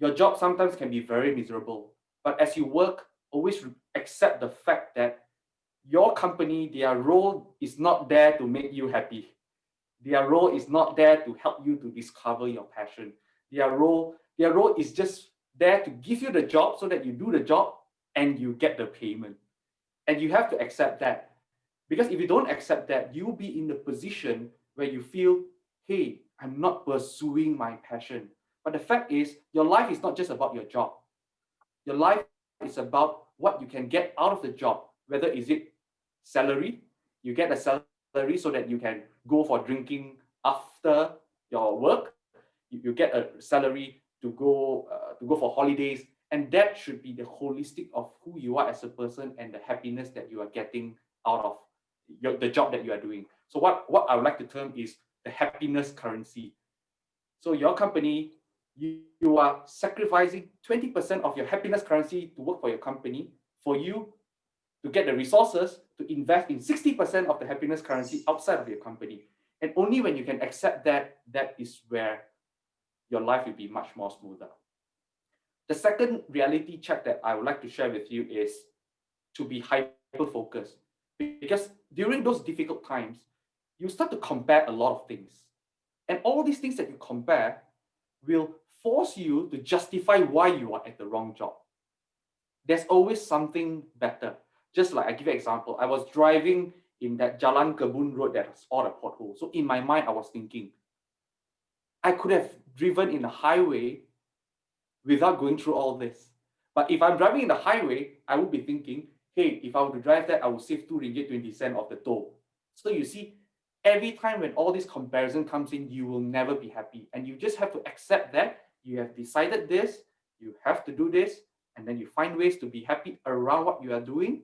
your job sometimes can be very miserable. But as you work, always accept the fact that your company, their role is not there to make you happy. Their role is not there to help you to discover your passion. Their role is just there to give you the job so that you do the job and you get the payment. And you have to accept that. Because if you don't accept that, you'll be in the position where you feel, hey, I'm not pursuing my passion. But the fact is, your life is not just about your job. Your life is about what you can get out of the job, whether is it salary, you get a salary so that you can go for drinking after your work, you get a salary to go for holidays, and that should be the holistic of who you are as a person and the happiness that you are getting out of the job that you are doing. So what I would like to term is the happiness currency. So your company, you are sacrificing 20% of your happiness currency to work for your company, for you to get the resources to invest in 60% of the happiness currency outside of your company. And only when you can accept that, that is where your life will be much more smoother. The second reality check that I would like to share with you is to be hyper-focused. Because during those difficult times, you start to compare a lot of things. And all these things that you compare will force you to justify why you are at the wrong job. There's always something better. Just like I give you an example, I was driving in that Jalan Kebun road that has all the potholes. So in my mind, I was thinking, I could have driven in the highway without going through all this. But if I'm driving in the highway, I would be thinking, hey, if I were to drive that, I would save 2 ringgit 20 cents of the toll. So you see, every time when all this comparison comes in, you will never be happy. And you just have to accept that you have decided this, you have to do this, and then you find ways to be happy around what you are doing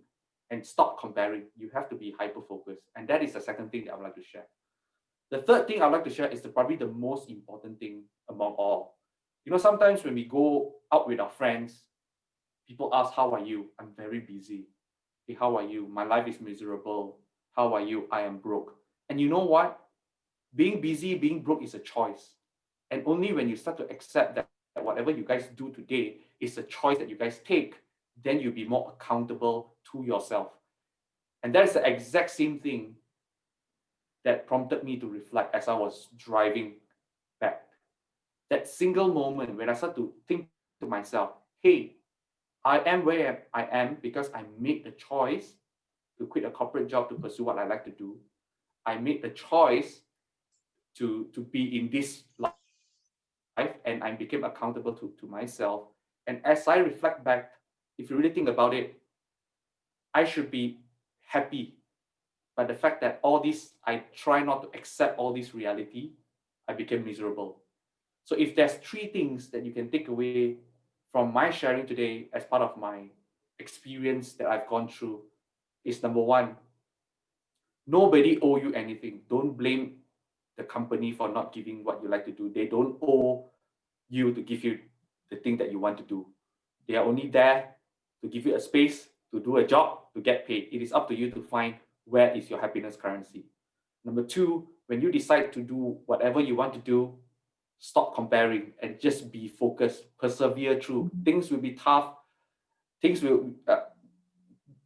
and stop comparing. You have to be hyper-focused. And that is the second thing that I would like to share. The third thing I'd like to share is probably the most important thing among all. You know, sometimes when we go out with our friends, people ask, how are you? I'm very busy. Hey, how are you? My life is miserable. How are you? I am broke. And you know what? Being busy, being broke is a choice. And only when you start to accept that whatever you guys do today is a choice that you guys take, then you'll be more accountable to yourself. And that is the exact same thing that prompted me to reflect as I was driving back. That single moment when I started to think to myself, hey, I am where I am because I made the choice to quit a corporate job to pursue what I like to do. I made the choice to be in this life, and I became accountable to myself. And as I reflect back, if you really think about it, I should be happy. But the fact that all this, I try not to accept all this reality, I became miserable. So if there's 3 things that you can take away from my sharing today as part of my experience that I've gone through, is number 1, nobody owe you anything. Don't blame the company for not giving what you like to do. They don't owe you to give you the thing that you want to do. They are only there to give you a space to do a job, to get paid. It is up to you to find where is your happiness currency. Number two, when you decide to do whatever you want to do, stop comparing and just be focused, persevere through. Things will be tough. Things will,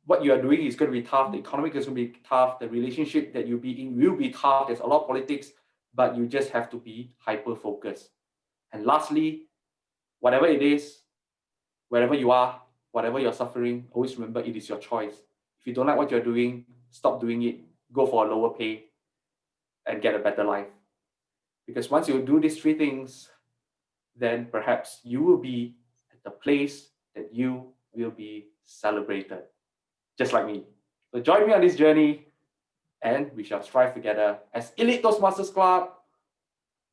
what you are doing is going to be tough. The economic is going to be tough. The relationship that you'll be in will be tough. There's a lot of politics, but you just have to be hyper-focused. And lastly, whatever it is, wherever you are, whatever you're suffering, always remember it is your choice. If you don't like what you're doing, stop doing it. Go for a lower pay and get a better life. Because once you do these three things, then perhaps you will be at the place that you will be celebrated, just like me. So join me on this journey and we shall strive together as Elite Toastmasters Club,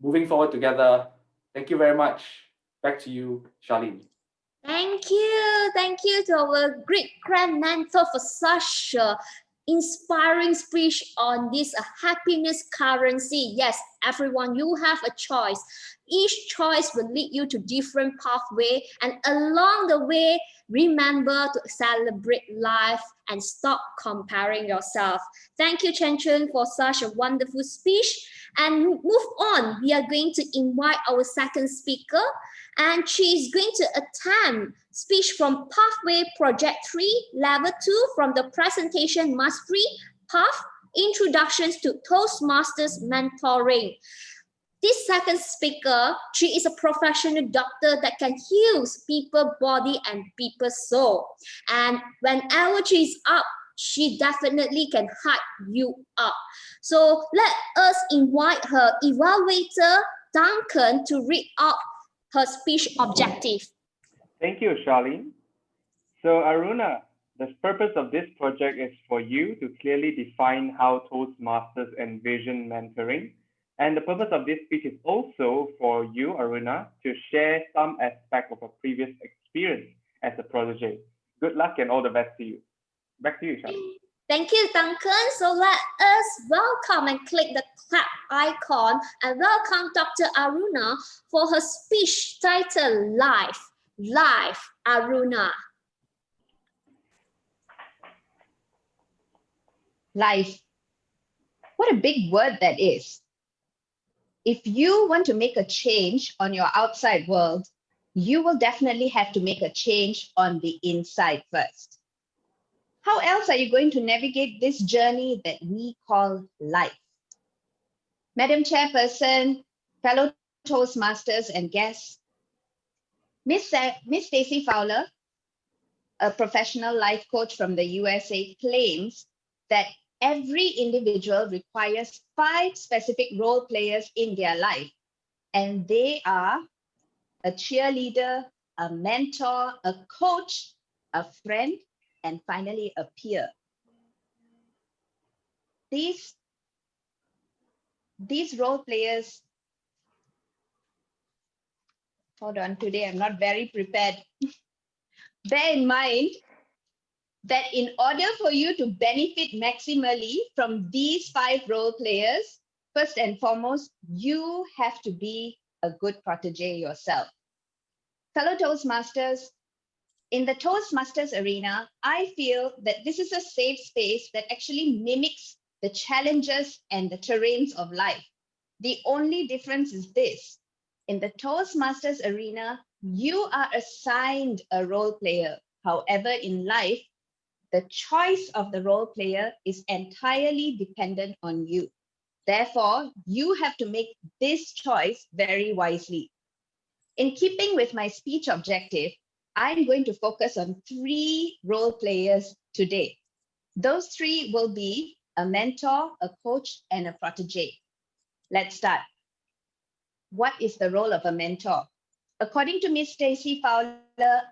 moving forward together. Thank you very much. Back to you, Charlene. Thank you to our great grand mentor for such a inspiring speech on this happiness currency. Yes, everyone, you have a choice. Each choice will lead you to different pathway, and along the way, remember to celebrate life and stop comparing yourself. Thank you, Chen Chun, for such a wonderful speech. And move on, we are going to invite our second speaker, and she is going to attempt speech from Pathway Project 3, Level 2 from the presentation Mastery Path, Introductions to Toastmasters Mentoring. This second speaker, she is a professional doctor that can heal people's body and people's soul. And whenever she is up, she definitely can hype you up. So let us invite her evaluator, Duncan, to read out her speech objective. Thank you, Charlene. So Aruna, the purpose of this project is for you to clearly define how Toastmasters envision mentoring. And the purpose of this speech is also for you, Aruna, to share some aspect of a previous experience as a protege. Good luck and all the best to you. Back to you, Charlene. Thank you, Duncan. So let us welcome and click the clap icon and welcome Dr. Aruna for her speech titled Life. Life, Aruna. Life. What a big word that is. If you want to make a change on your outside world, you will definitely have to make a change on the inside first. How else are you going to navigate this journey that we call life? Madam Chairperson, fellow Toastmasters and guests, Miss Stacey Fowler, a professional life coach from the USA, claims that every individual requires 5 specific role players in their life, and they are a cheerleader, a mentor, a coach, a friend, and finally a peer. These role players, hold on, today I'm not very prepared. Bear in mind that in order for you to benefit maximally from these 5 role players, first and foremost, you have to be a good protege yourself. Fellow Toastmasters, in the Toastmasters arena, I feel that this is a safe space that actually mimics the challenges and the terrains of life. The only difference is this: in the Toastmasters arena, you are assigned a role player. However, in life, the choice of the role player is entirely dependent on you. Therefore, you have to make this choice very wisely. In keeping with my speech objective, I'm going to focus on 3 role players today. Those 3 will be a mentor, a coach, and a protege. Let's start. What is the role of a mentor? According to Miss Stacey Fowler,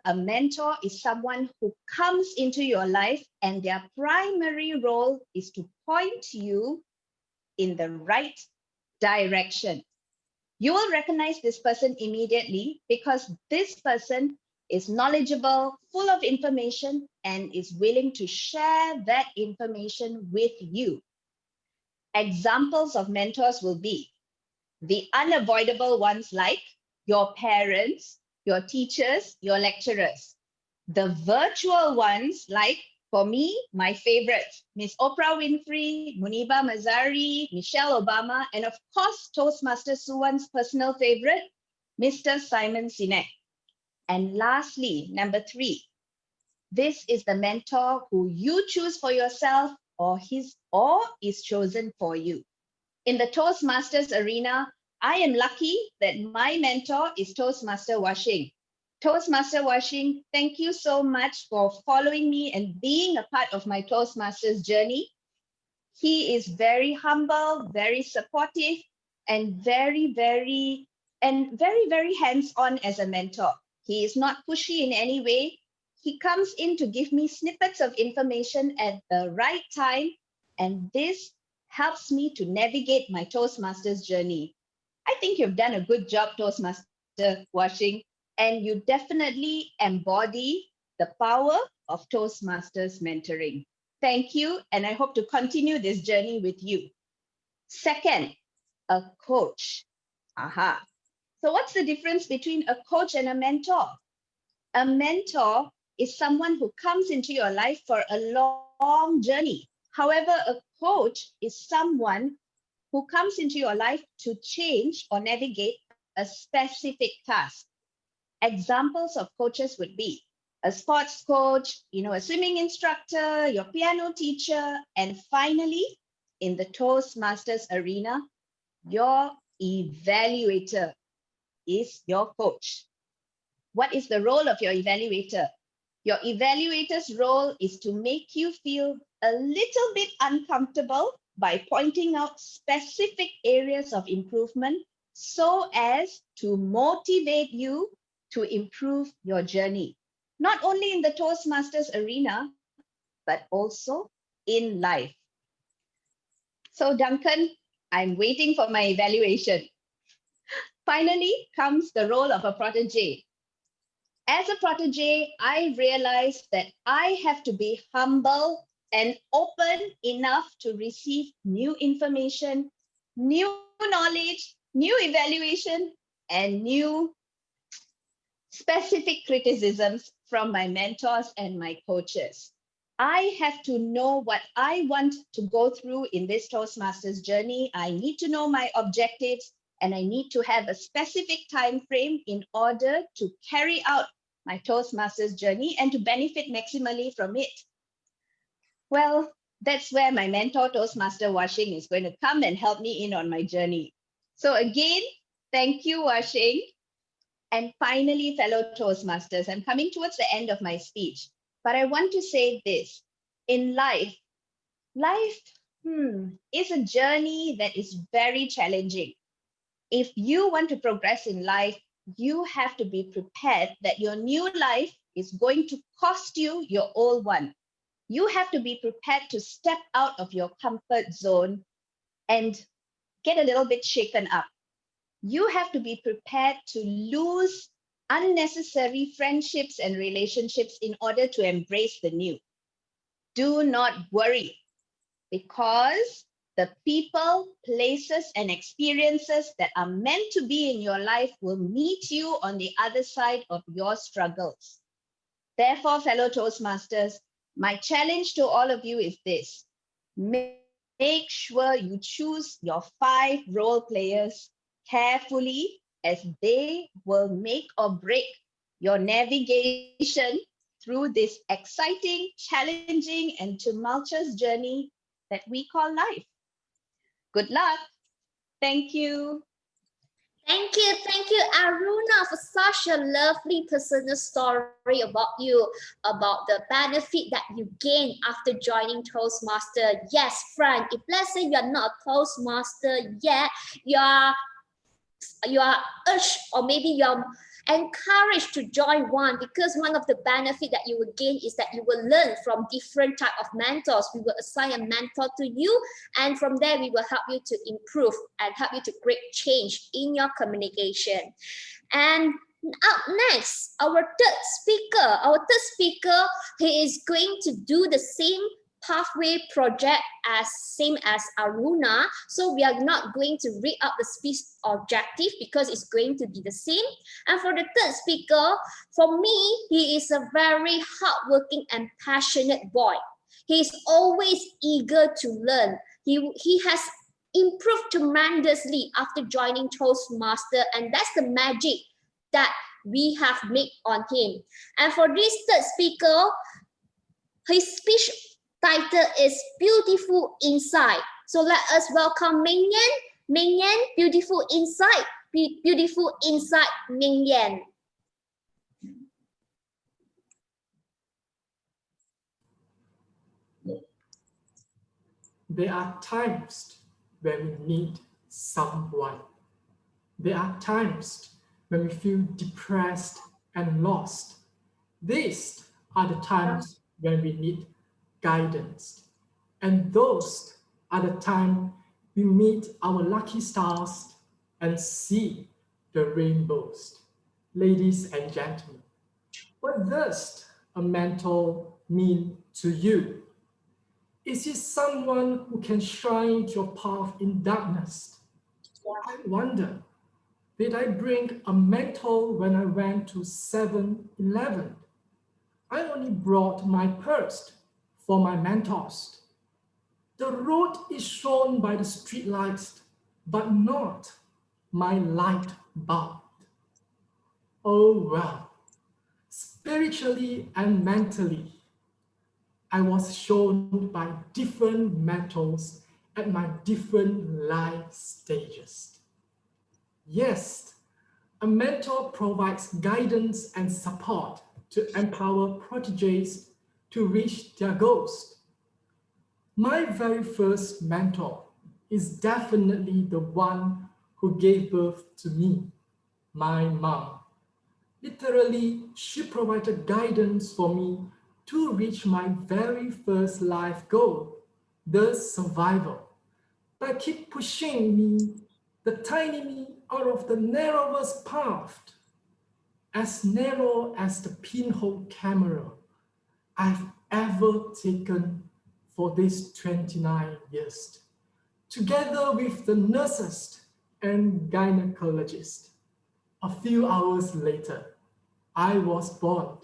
a mentor is someone who comes into your life and their primary role is to point you in the right direction. You will recognize this person immediately because this person is knowledgeable, full of information, and is willing to share that information with you. Examples of mentors will be the unavoidable ones like your parents, your teachers, your lecturers. The virtual ones, like for me, my favorites, Miss Oprah Winfrey, Muniba Mazari, Michelle Obama, and of course, Toastmaster Suwan's personal favorite, Mr. Simon Sinek. And lastly, number 3, this is the mentor who you choose for yourself or is chosen for you. In the Toastmasters arena, I am lucky that my mentor is Toastmaster Washing. Toastmaster Washing, thank you so much for following me and being a part of my Toastmasters journey. He is very humble, very supportive, and very hands-on as a mentor. He is not pushy in any way. He comes in to give me snippets of information at the right time, and this helps me to navigate my Toastmasters journey. I think you've done a good job, Toastmaster Washing, and you definitely embody the power of Toastmasters mentoring. Thank you, and I hope to continue this journey with you. Second, a coach. Aha. So what's the difference between a coach and a mentor? A mentor is someone who comes into your life for a long journey. However, a coach is someone who comes into your life to change or navigate a specific task. Examples of coaches would be a sports coach, a swimming instructor, your piano teacher, and finally, in the Toastmasters arena, your evaluator is your coach. What is the role of your evaluator? Your evaluator's role is to make you feel a little bit uncomfortable by pointing out specific areas of improvement so as to motivate you to improve your journey, not only in the Toastmasters arena, but also in life. So Duncan, I'm waiting for my evaluation. Finally comes the role of a protege. As a protege, I realized that I have to be humble and open enough to receive new information, new knowledge, new evaluation, and new specific criticisms from my mentors and my coaches. I have to know what I want to go through in this Toastmasters journey. I need to know my objectives, and I need to have a specific time frame in order to carry out my Toastmasters journey and to benefit maximally from it. Well, that's where my mentor, Toastmaster Washing, is going to come and help me in on my journey. So again, thank you, Washing. And finally, fellow Toastmasters, I'm coming towards the end of my speech, but I want to say this. In life is a journey that is very challenging. If you want to progress in life, you have to be prepared that your new life is going to cost you your old one. You have to be prepared to step out of your comfort zone and get a little bit shaken up. You have to be prepared to lose unnecessary friendships and relationships in order to embrace the new. Do not worry, because the people, places, and experiences that are meant to be in your life will meet you on the other side of your struggles. Therefore, fellow Toastmasters, my challenge to all of you is this. Make sure you choose your 5 role players carefully, as they will make or break your navigation through this exciting, challenging, and tumultuous journey that we call life. Good luck. Thank you. Thank you, Aruna, for such a lovely personal story about you, about the benefit that you gain after joining Toastmaster. Yes, Frank, if let's say you're not a Toastmaster yet, you are urged, or maybe you're encouraged to join one, because one of the benefits that you will gain is that you will learn from different type of mentors. We will assign a mentor to you, and from there we will help you to improve and help you to create change in your communication. And up next, our third speaker, he is going to do the same pathway project as same as Aruna. So we are not going to read out the speech objective because it's going to be the same. And for the third speaker, for me, he is a very hardworking and passionate boy. He is always eager to learn. He has improved tremendously after joining Toastmaster, and that's the magic that we have made on him. And for this third speaker, his speech title is Beautiful Inside. So let us welcome Ming Yan. Ming Yan, beautiful inside. Beautiful inside, Ming Yan. There are times when we need someone. There are times when we feel depressed and lost. These are the times when we need guidance. And those are the times we meet our lucky stars and see the rainbows. Ladies and gentlemen, what does a mentor mean to you? Is he someone who can shine your path in darkness? I wonder, did I bring a mentor when I went to 7-Eleven? I only brought my purse for my mentors. The road is shown by the street lights, but not my light bulb. Oh well, spiritually and mentally, I was shown by different mentors at my different life stages. Yes, a mentor provides guidance and support to empower proteges to reach their goals. My very first mentor is definitely the one who gave birth to me, my mom. Literally, she provided guidance for me to reach my very first life goal, the survival. But keep pushing me, the tiny me, out of the narrowest path, as narrow as the pinhole camera I've ever taken for these 29 years, together with the nurses and gynecologists. A few hours later, I was born.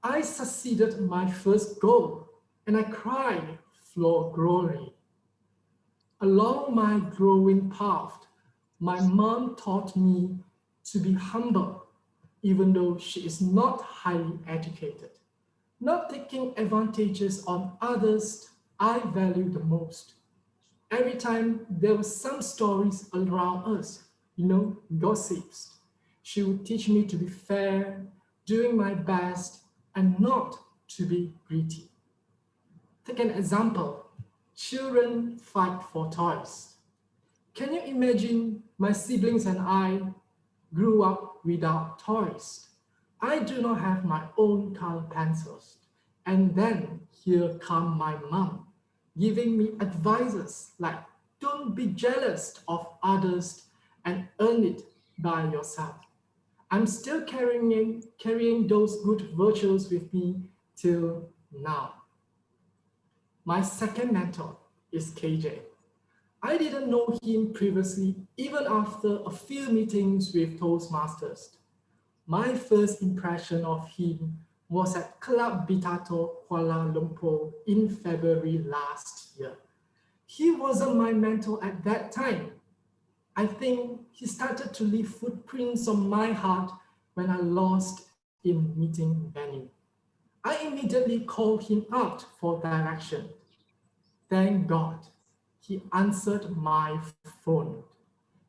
I succeeded my first goal, and I cried for glory. Along my growing path, my mom taught me to be humble, even though she is not highly educated. Not taking advantages on others I value the most. Every time there were some stories around us, gossips, she would teach me to be fair, doing my best, and not to be greedy. Take an example. Children fight for toys. Can you imagine my siblings and I grew up without toys? I do not have my own color pencils. And then here come my mom, giving me advices like, don't be jealous of others and earn it by yourself. I'm still carrying those good virtues with me till now. My second mentor is KJ. I didn't know him previously, even after a few meetings with Toastmasters. My first impression of him was at Club Bitato, Kuala Lumpur in February last year. He wasn't my mentor at that time. I think he started to leave footprints on my heart when I lost in meeting venue. I immediately called him out for direction. Thank God, he answered my phone.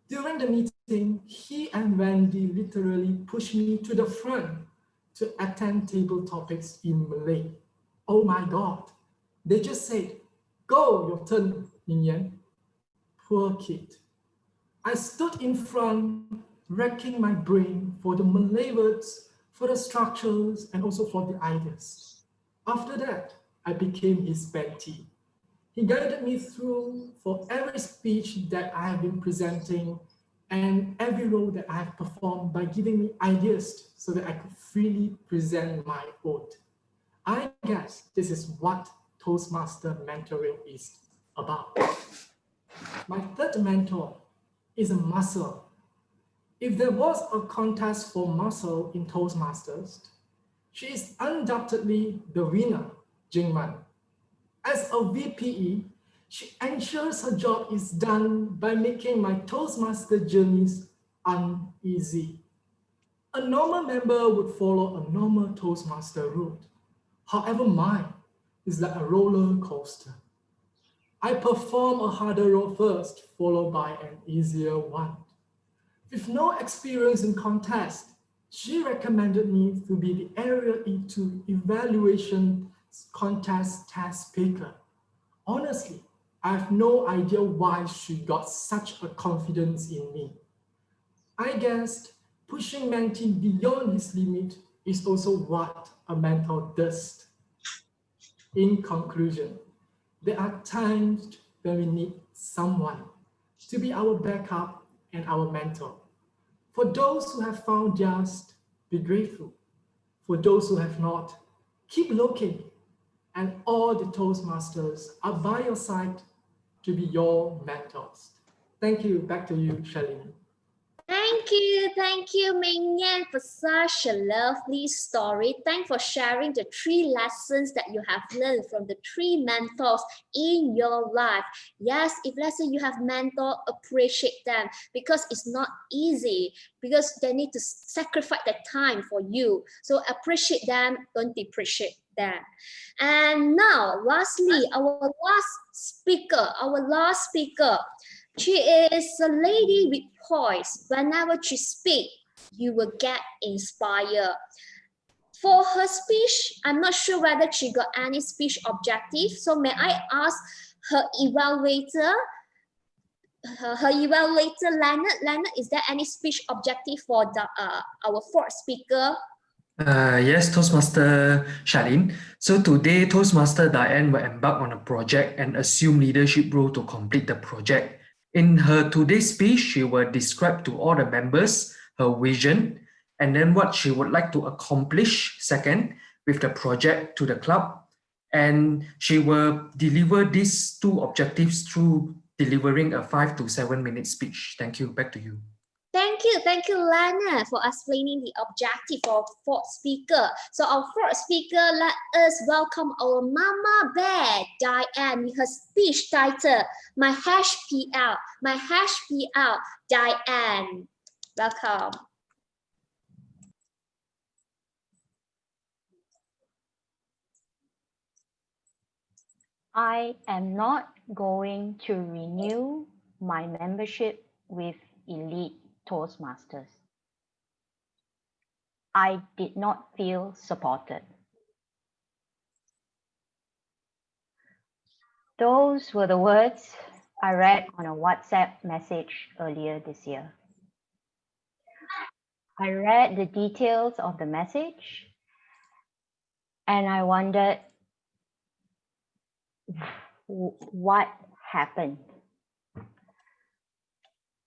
During the meeting, he and Wendy literally pushed me to the front to attend table topics in Malay. Oh my God, they just said, go, your turn, Ming Yan. Poor kid. I stood in front, racking my brain for the Malay words, for the structures, and also for the ideas. After that, I became his mentee. He guided me through for every speech that I have been presenting and every role that I have performed by giving me ideas so that I could freely present my own. I guess this is what Toastmaster mentoring is about. My third mentor is a muscle. If there was a contest for muscle in Toastmasters, she is undoubtedly the winner, Jingman. As a VPE, she ensures her job is done by making my Toastmaster journeys uneasy. A normal member would follow a normal Toastmaster route. However, mine is like a roller coaster. I perform a harder role first, followed by an easier one. With no experience in contest, she recommended me to be the Area E2 evaluation contest test picker. Honestly, I have no idea why she got such a confidence in me. I guessed pushing mentee beyond his limit is also what a mentor does. In conclusion, there are times when we need someone to be our backup and our mentor. For those who have found theirs, be grateful. For those who have not, keep looking. And all the Toastmasters are by your side to be your mentors. Thank you. Back to you, Shalini. Thank you, Ming Yan, for such a lovely story. Thanks for sharing the 3 lessons that you have learned from the 3 mentors in your life. Yes, if let's say you have mentor, appreciate them because it's not easy because they need to sacrifice their time for you. So appreciate them, don't depreciate them. And now, lastly, our last speaker. She is a lady with poise. Whenever she speaks, you will get inspired. For her speech, I'm not sure whether she got any speech objective. So may I ask her evaluator, Leonard? Leonard, is there any speech objective for our 4th speaker? Yes, Toastmaster Charlene. So today, Toastmaster Diane will embark on a project and assume leadership role to complete the project. In her today's speech, she will describe to all the members her vision and then what she would like to accomplish second with the project to the club. And she will deliver these 2 objectives through delivering a 5 to 7 minute speech. Thank you. Back to you. Thank you, Lana, for explaining the objective for 4th speaker. So our 4th speaker, let us welcome our Mama Bear, Diane, with her speech title, My HPL, Diane. Welcome. I am not going to renew my membership with Elite Toastmasters. I did not feel supported. Those were the words I read on a WhatsApp message earlier this year. I read the details of the message and I wondered what happened.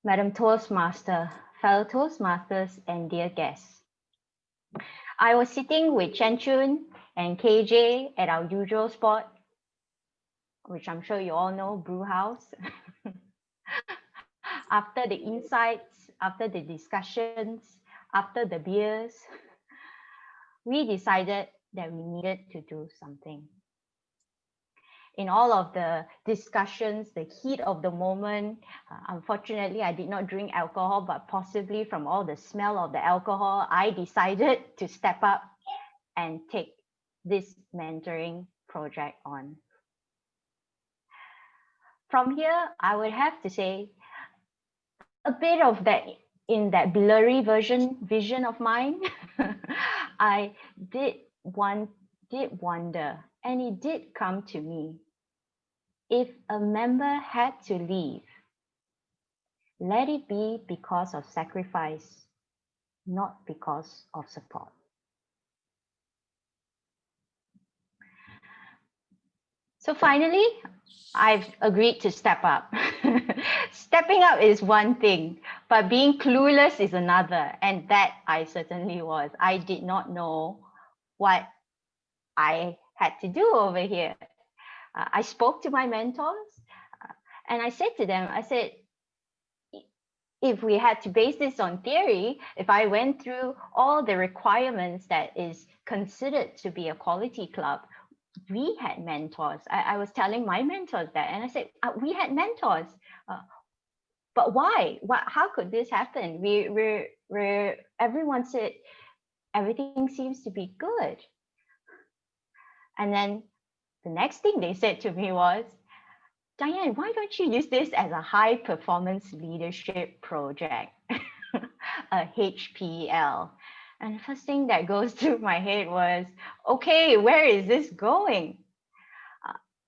Madam Toastmaster, fellow Toastmasters, and dear guests. I was sitting with Chen Chun and KJ at our usual spot, which I'm sure you all know, Brew House. After the insights, after the discussions, after the beers, we decided that we needed to do something. In all of the discussions, the heat of the moment, unfortunately, I did not drink alcohol, but possibly from all the smell of the alcohol, I decided to step up and take this mentoring project on. From here, I would have to say a bit of that in that blurry vision of mine. I did wonder, and it did come to me, if a member had to leave, let it be because of sacrifice, not because of support. So finally, I've agreed to step up. Stepping up is one thing, but being clueless is another. And that I certainly was. I did not know what I had to do over here. I spoke to my mentors and I said to them, I said, if we had to base this on theory, if I went through all the requirements that is considered to be a quality club, we had mentors. I was telling my mentors that, and I said, we had mentors. But why? How could this happen? Everyone said everything seems to be good. And then the next thing they said to me was, Diane, why don't you use this as a high performance leadership project, a HPL? And the first thing that goes through my head was, okay, where is this going?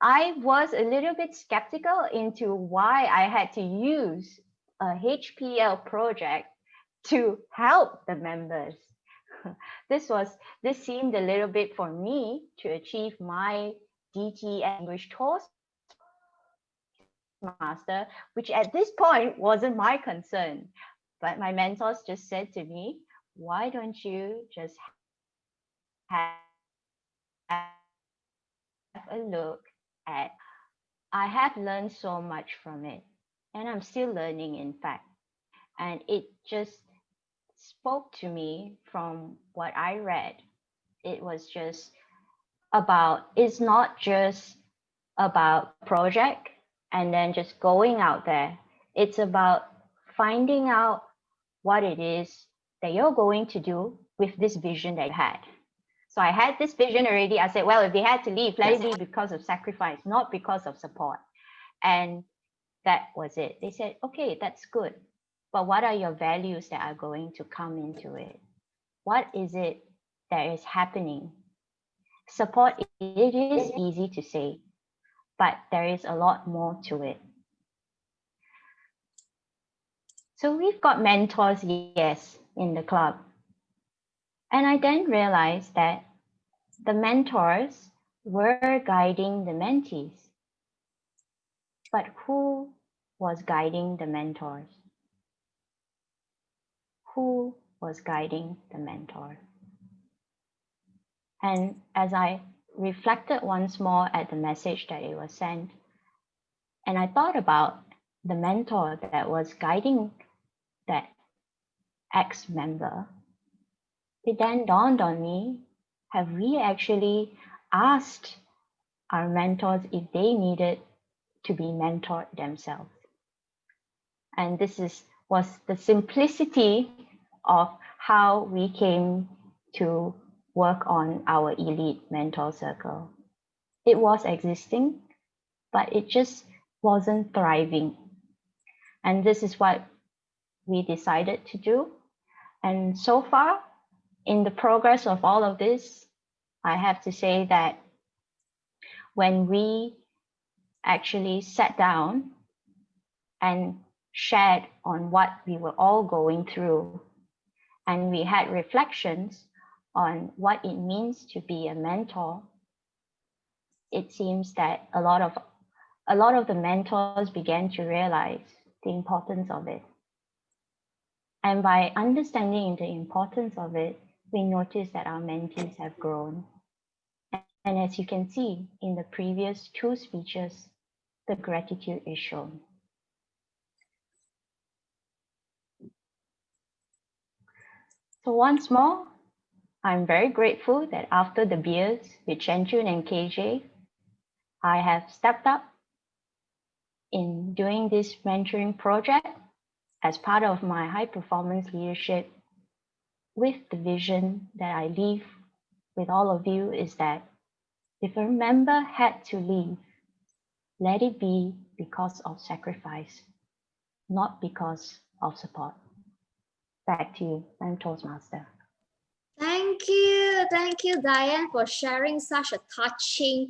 I was a little bit skeptical into why I had to use a HPL project to help the members. This seemed a little bit for me to achieve my DT English Toastmaster, which at this point wasn't my concern. But my mentors just said to me, why don't you just have a look at, I have learned so much from it, and I'm still learning, in fact. And it just spoke to me from what I read. It was just about, it's not just about project and then just going out there. It's about finding out what it is that you're going to do with this vision that you had. So I had this vision already. I said, well, if they had to leave, let it be because of sacrifice, not because of support. And that was it. They said, okay, that's good. But what are your values that are going to come into it? What is it that is happening? Support, it is easy to say, but there is a lot more to it. So we've got mentors, yes, in the club. And I then realized that the mentors were guiding the mentees. But who was guiding the mentors? Who was guiding the mentor? And as I reflected once more at the message that it was sent, and I thought about the mentor that was guiding that ex-member, it then dawned on me, have we actually asked our mentors if they needed to be mentored themselves? And this was the simplicity of how we came to work on our elite mentor circle. It was existing, but it just wasn't thriving. And this is what we decided to do. And so far, in the progress of all of this, I have to say that when we actually sat down and shared on what we were all going through, and we had reflections on what it means to be a mentor, it seems that a lot of the mentors began to realize the importance of it. And by understanding the importance of it, we notice that our mentees have grown. And as you can see in the previous two speeches, the gratitude is shown. So once more, I'm very grateful that after the beers with Chen Chun and KJ, I have stepped up in doing this mentoring project as part of my high performance leadership, with the vision that I leave with all of you is that if a member had to leave, let it be because of sacrifice, not because of support. Back to you, I'm Toastmaster. Thank you, Diane, for sharing such a touching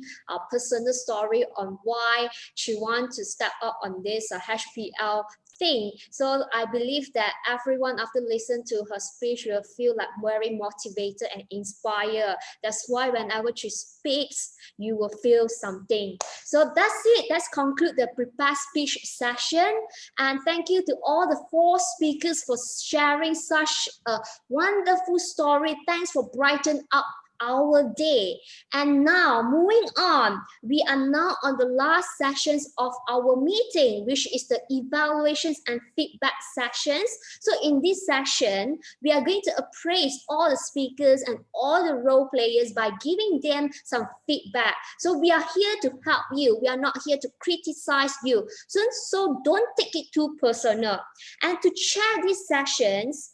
personal story on why she wants to step up on this HPL thing. So I believe that everyone, after listening to her speech, will feel like very motivated and inspired. That's why whenever she speaks, you will feel something. So that's it. Let's conclude the prepared speech session. And thank you to all the 4 speakers for sharing such a wonderful story. Thanks for brightening up our day. And now, moving on, we are now on the last sessions of our meeting, which is the evaluations and feedback sessions. So in this session, we are going to appraise all the speakers and all the role players by giving them some feedback. So we are here to help you. We are not here to criticize you. So don't take it too personal. And to chair these sessions,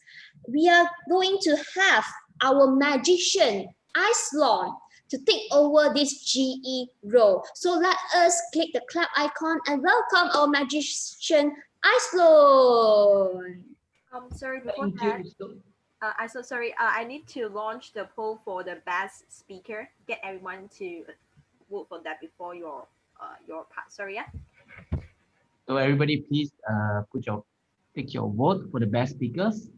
we are going to have our magician, Icelon, to take over this GE role. So let us click the clap icon and welcome our magician, Icelon. Sorry, before that, I need to launch the poll for the best speaker. Get everyone to vote for that before your part. Sorry, yeah. So everybody, please take your vote for the best speakers.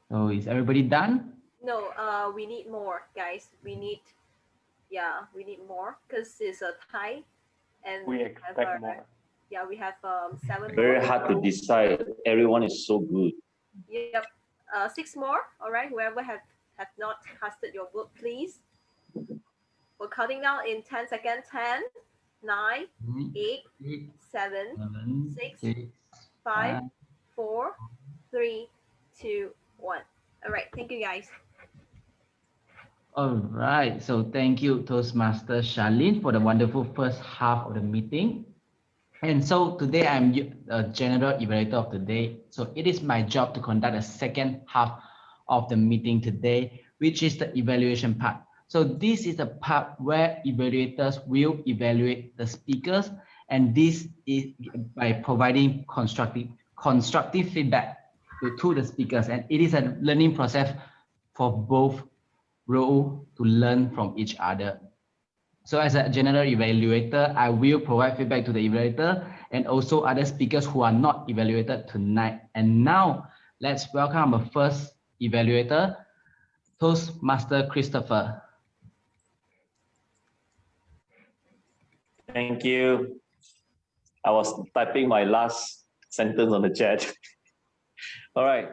So is everybody done? No, we need more, guys. We need more because it's a tie, and We expect more. Yeah, we have 7 Very more. hard to decide. Everyone is so good. Yep. 6 more. All right. Whoever have not casted your vote, please. We're counting down in 10 seconds. 10, 9, 8, 7, 6, 5, 4, 3, 2, 1. All right. Thank you, guys. All right. So thank you, Toastmaster Charlene, for the wonderful first half of the meeting. And so today I'm a general evaluator of the day. So it is my job to conduct the second half of the meeting today, which is the evaluation part. So this is the part where evaluators will evaluate the speakers, and this is by providing constructive feedback to the speakers. And it is a learning process for both roles to learn from each other. So as a general evaluator, I will provide feedback to the evaluator and also other speakers who are not evaluated tonight. And now let's welcome our first evaluator, Toastmaster Christopher. Thank you. I was typing my last sentence on the chat. All right.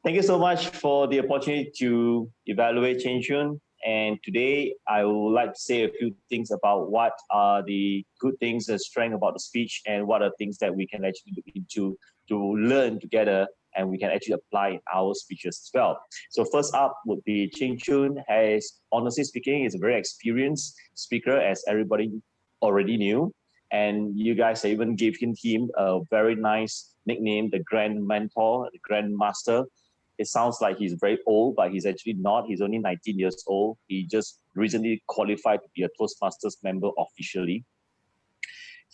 Thank you so much for the opportunity to evaluate Chen Chun. And today I would like to say a few things about what are the good things, the strength about the speech, and what are things that we can actually look into to learn together and we can actually apply in our speeches as well. So first up would be Chen Chun. Has, honestly speaking, is a very experienced speaker, as everybody already knew. And you guys even gave him a very nice nickname, the Grand Mentor, the Grand Master. It sounds like he's very old, but he's actually not. He's only 19 years old. He just recently qualified to be a Toastmasters member officially.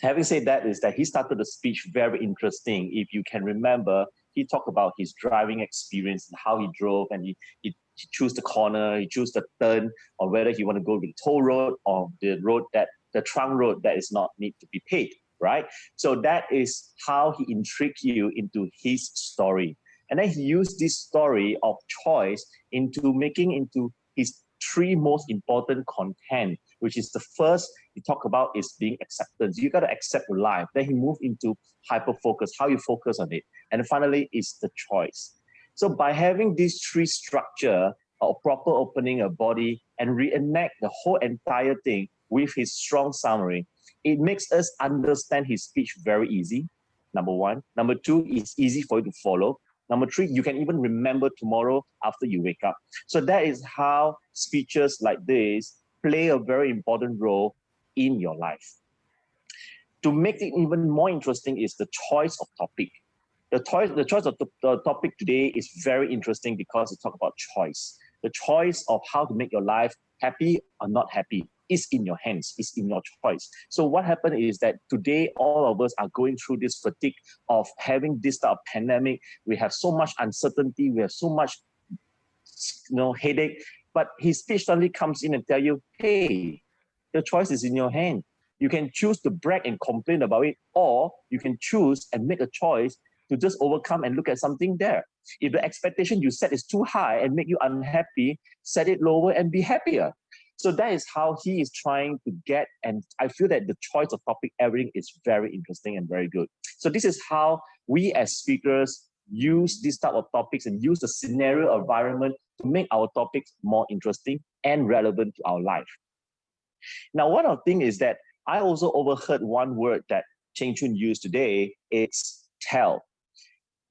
Having said that, is that he started the speech very interesting. If you can remember, he talked about his driving experience and how he drove, and he chose the corner, he chose the turn, or whether he want to go with the toll road or the trunk road that is not need to be paid, right? So that is how he intrigued you into his story. And then he used this story of choice into making into his 3 most important content, which is the first he talked about is being acceptance. You got to accept your life. Then he moved into hyper-focus, how you focus on it. And finally is the choice. So by having these 3 structure of proper opening a body and reenact the whole entire thing with his strong summary, it makes us understand his speech very easy, number 1. Number 2, it's easy for you to follow. Number 3, you can even remember tomorrow after you wake up. So that is how speeches like this play a very important role in your life. To make it even more interesting is the choice of topic. The choice of the topic today is very interesting because it talks about choice. The choice of how to make your life happy or not happy is in your hands, is in your choice. So what happened is that today, all of us are going through this fatigue of having this type of pandemic. We have so much uncertainty. We have so much, headache. But his speech suddenly comes in and tell you, hey, the choice is in your hand. You can choose to brag and complain about it, or you can choose and make a choice to just overcome and look at something there. If the expectation you set is too high and make you unhappy, set it lower and be happier. So that is how he is trying to get, and I feel that the choice of topic, everything is very interesting and very good. So this is how we as speakers use this type of topics and use the scenario environment to make our topics more interesting and relevant to our life. Now, one of the things is that I also overheard one word that Cheng Chun used today. It's tell.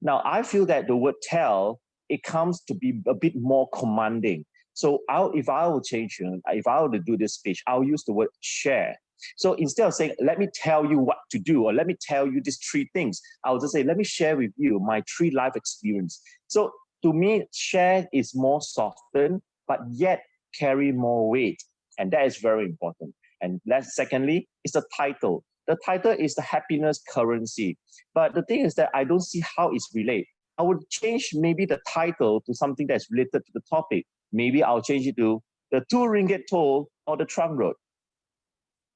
Now, I feel that the word tell, it comes to be a bit more commanding. So if I were Cheng Chun, if I were to do this speech, I'll use the word share. So instead of saying, let me tell you what to do, or let me tell you these 3 things, I'll just say, let me share with you my 3 life experience. So to me, share is more softened, but yet carry more weight. And that is very important. And secondly, is the title. The title is the happiness currency. But the thing is that I don't see how it's related. I would change maybe the title to something that's related to the topic. Maybe I'll change it to the 2 ringgit toll or the trunk road.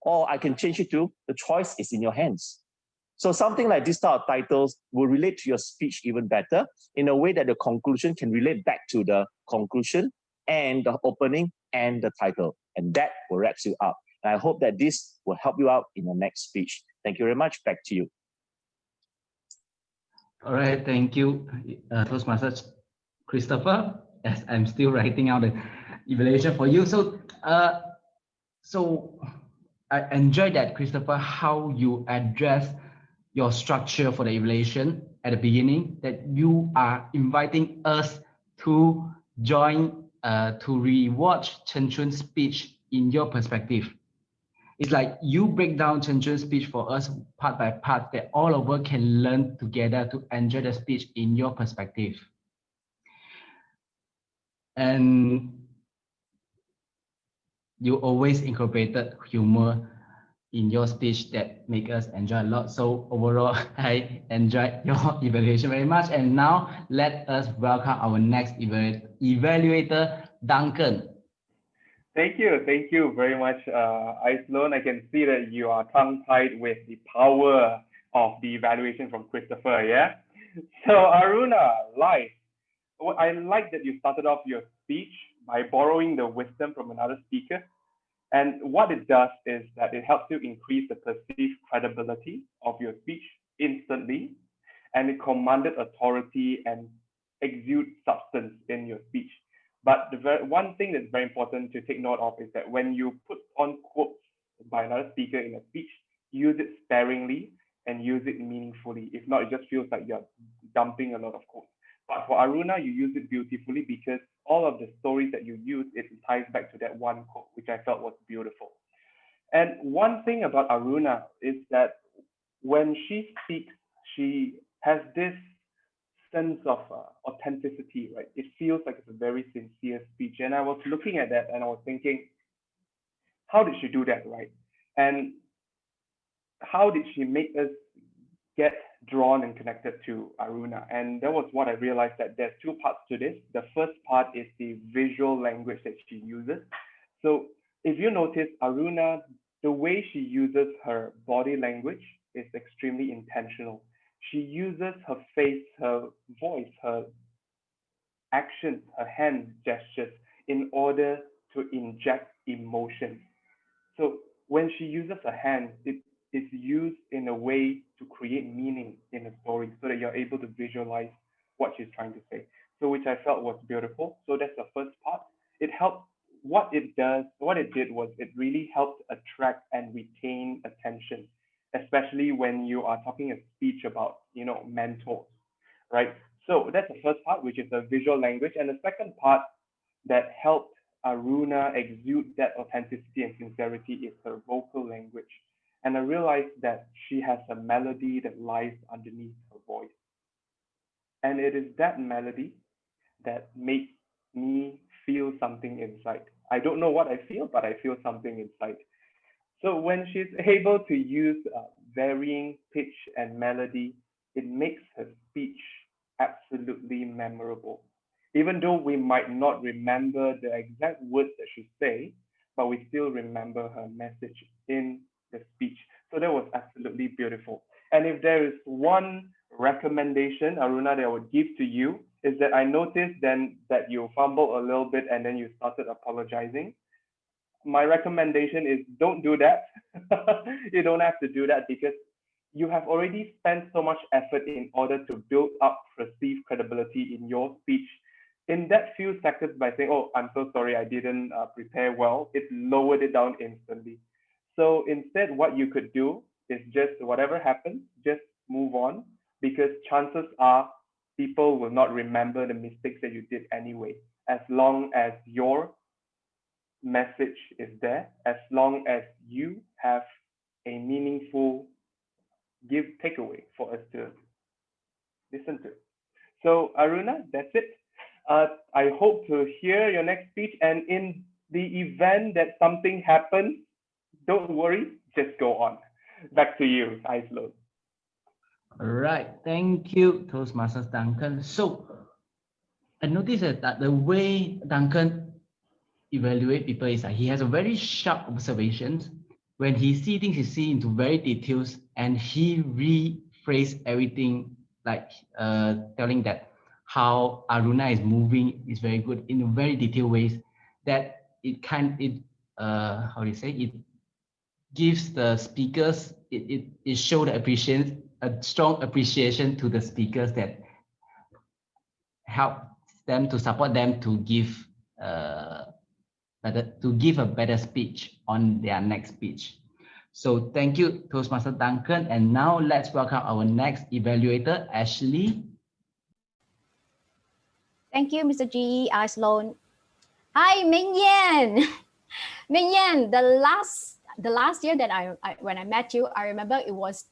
Or I can change it to the choice is in your hands. So something like this type of titles will relate to your speech even better in a way that the conclusion can relate back to the conclusion and the opening and the title. And that will wrap you up. And I hope that this will help you out in your next speech. Thank you very much. Back to you. All right, thank you, Toastmaster Christopher. As I'm still writing out the evaluation for you. So I enjoyed that, Christopher, how you address your structure for the evaluation at the beginning, that you are inviting us to join, to rewatch Chen Chun's speech in your perspective. It's like you break down Chen Chun's speech for us part by part, that all of us can learn together to enjoy the speech in your perspective. And you always incorporated humor in your speech that make us enjoy a lot. So overall, I enjoyed your evaluation very much. And now let us welcome our next evaluator, Duncan. Thank you very much, Icelone. I can see that you are tongue-tied with the power of the evaluation from Christopher, yeah? So Aruna, live. I like that you started off your speech by borrowing the wisdom from another speaker. And what it does is that it helps you increase the perceived credibility of your speech instantly, and it commanded authority and exude substance in your speech. But one thing that's very important to take note of is that when you put on quotes by another speaker in a speech, use it sparingly and use it meaningfully. If not, it just feels like you're dumping a lot of quotes. But for Aruna, you use it beautifully because all of the stories that you use, it ties back to that one quote, which I felt was beautiful. And one thing about Aruna is that when she speaks, she has this sense of authenticity, right? It feels like it's a very sincere speech. And I was looking at that and I was thinking, how did she do that, right? And how did she make us get drawn and connected to Aruna? And that was what I realized, that there's 2 parts to this. The first part is the visual language that she uses. So if you notice, Aruna, the way she uses her body language is extremely intentional. She uses her face, her voice, her actions, her hand gestures in order to inject emotion. So when she uses her hands, it is used in a way to create meaning in a story so that you're able to visualize what she's trying to say. So which I felt was beautiful. So that's the first part. It helped. What it did was it really helped attract and retain attention, especially when you are talking a speech about, mentors, right? So that's the first part, which is the visual language. And the second part that helped Aruna exude that authenticity and sincerity is her vocal language. And I realized that she has a melody that lies underneath her voice. And it is that melody that makes me feel something inside. I don't know what I feel, but I feel something inside. So when she's able to use varying pitch and melody, it makes her speech absolutely memorable. Even though we might not remember the exact words that she say, but we still remember her message in the speech. So that was absolutely beautiful. And if there is one recommendation, Aruna, that I would give to you, is that I noticed then that you fumbled a little bit and then you started apologizing. My recommendation is don't do that. You don't have to do that, because you have already spent so much effort in order to build up perceived credibility in your speech. In that few seconds, by saying, "Oh, I'm so sorry, I didn't prepare well," it lowered it down instantly. So instead, what you could do is just whatever happens, just move on, because chances are people will not remember the mistakes that you did anyway, as long as your message is there, as long as you have a meaningful takeaway for us to listen to. So Aruna, that's it. I hope to hear your next speech, and in the event that something happens, don't worry, just go on. Back to you, Aislo. All right, thank you, Toastmasters Duncan. So I noticed that the way Duncan evaluate people is that he has a very sharp observations. When he see things, he see into very details, and he rephrase everything, like telling that how Aruna is moving is very good in very detailed ways, that how do you say, it gives the speakers, it show the appreciation, a strong appreciation to the speakers, that help them to support them to give a better speech on their next speech. So thank you, Toastmaster Duncan. And now let's welcome our next evaluator, Ashley. Thank you, Mr. G. Sloan. Hi, Ming Yan. Ming Yan, the last year that when I met you, I remember it was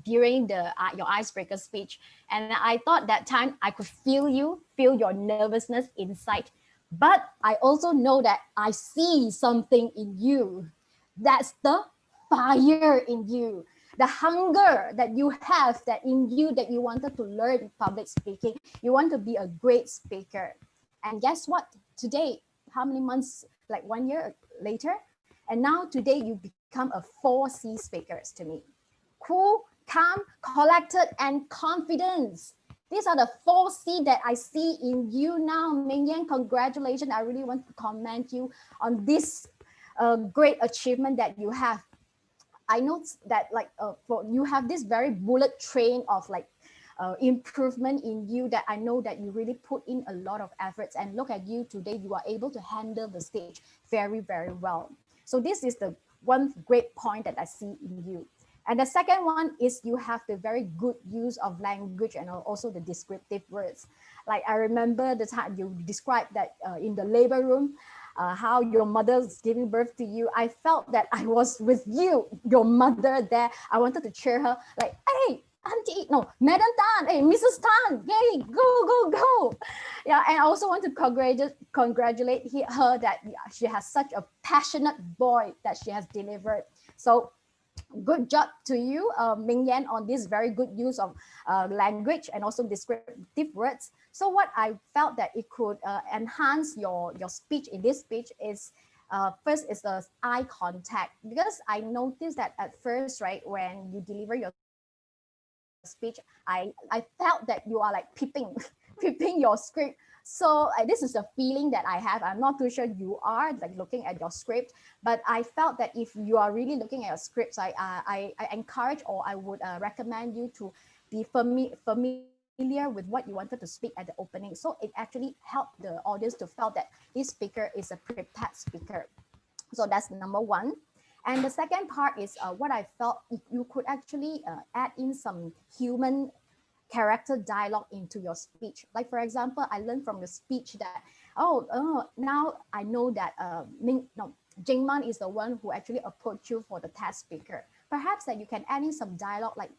during your icebreaker speech, and I thought that time I could feel your nervousness inside. But I also know that I see something in you. That's the fire in you, the hunger that you have, that in you, that you wanted to learn public speaking. You want to be a great speaker. And guess what? Today, how many months, like 1 year later, and now today you become a 4C speakers to me. Cool, calm, collected, and confidence. These are the 4C that I see in you now. Ming Yan, congratulations. I really want to commend you on this great achievement that you have. I know that you have this very bullet train of improvement in you, that I know that you really put in a lot of efforts, and look at you today, you are able to handle the stage very, very well. So this is the one great point that I see in you. And the second one is you have the very good use of language and also the descriptive words. Like I remember the time you described that in the labor room, how your mother's giving birth to you. I felt that I was with you, your mother there. I wanted to cheer her like, hey, Auntie, no, Madam Tan, hey, Mrs. Tan, yay, go. Yeah, and I also want to congratulate her that she has such a passionate boy that she has delivered. So good job to you, Ming Yan, on this very good use of language and also descriptive words. So what I felt that it could enhance your speech in this speech is first is the eye contact, because I noticed that at first, right, when you deliver your speech, I felt that you are like peeping your script. So this is a feeling that I have. I'm not too sure you are like looking at your script, but I felt that if you are really looking at your scripts, I encourage, or I would recommend you to be familiar with what you wanted to speak at the opening. So it actually helped the audience to feel that this speaker is a prepared speaker. So that's number one. And the second part is what I felt you could actually add in some human character dialogue into your speech. Like for example, I learned from your speech that, now I know that Jingman is the one who actually approached you for the test speaker. Perhaps that you can add in some dialogue, like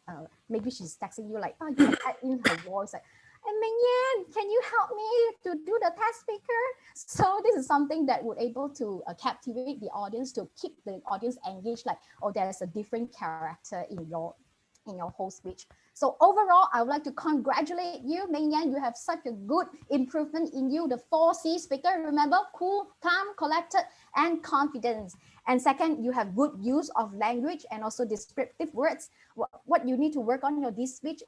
maybe she's texting you like, you can add in her voice like, and Ming Yan, can you help me to do the test speaker? So this is something that would able to captivate the audience, to keep the audience engaged, like, oh, there's a different character in your whole speech. So overall, I would like to congratulate you, Ming Yan. You have such a good improvement in you, the 4C speaker. Remember, cool, calm, collected, and confidence. And second, you have good use of language and also descriptive words. What you need to work on this speech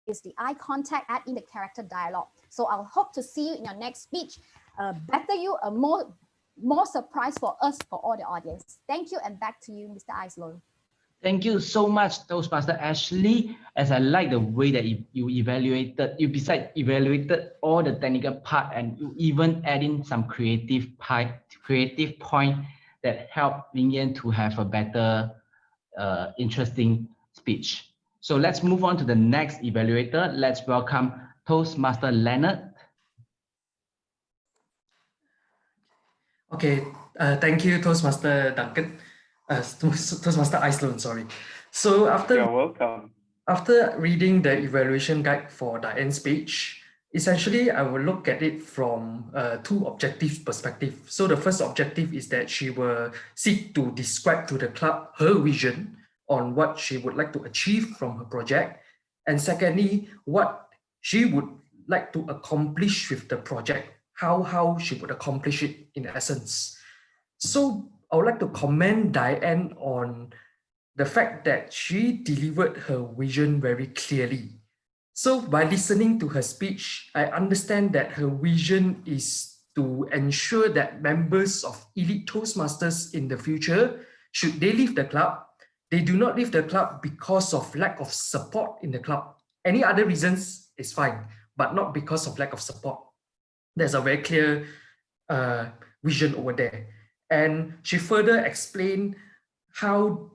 is the eye contact, add in the character dialogue. So I'll hope to see you in your next speech. Better you, a more surprise for us, for all the audience. Thank you, and back to you, Mr. Aislon. Thank you so much, Toastmaster Ashley. As I like the way that you evaluated all the technical part, and you even add in some creative point that help Ming to have a better, interesting speech. So let's move on to the next evaluator. Let's welcome Toastmaster Leonard. Okay, thank you, Toastmaster Duncan. Toastmaster Iceland, sorry. So You're welcome. after reading the evaluation guide for Diane's speech, essentially I will look at it from two objective perspectives. So the first objective is that she will seek to describe to the club her vision on what she would like to achieve from her project. And secondly, what she would like to accomplish with the project, how she would accomplish it in essence. So I would like to commend Diane on the fact that she delivered her vision very clearly. So by listening to her speech, I understand that her vision is to ensure that members of Elite Toastmasters in the future, should they leave the club, they do not leave the club because of lack of support in the club. Any other reasons is fine, but not because of lack of support. There's a very clear vision over there. And she further explained how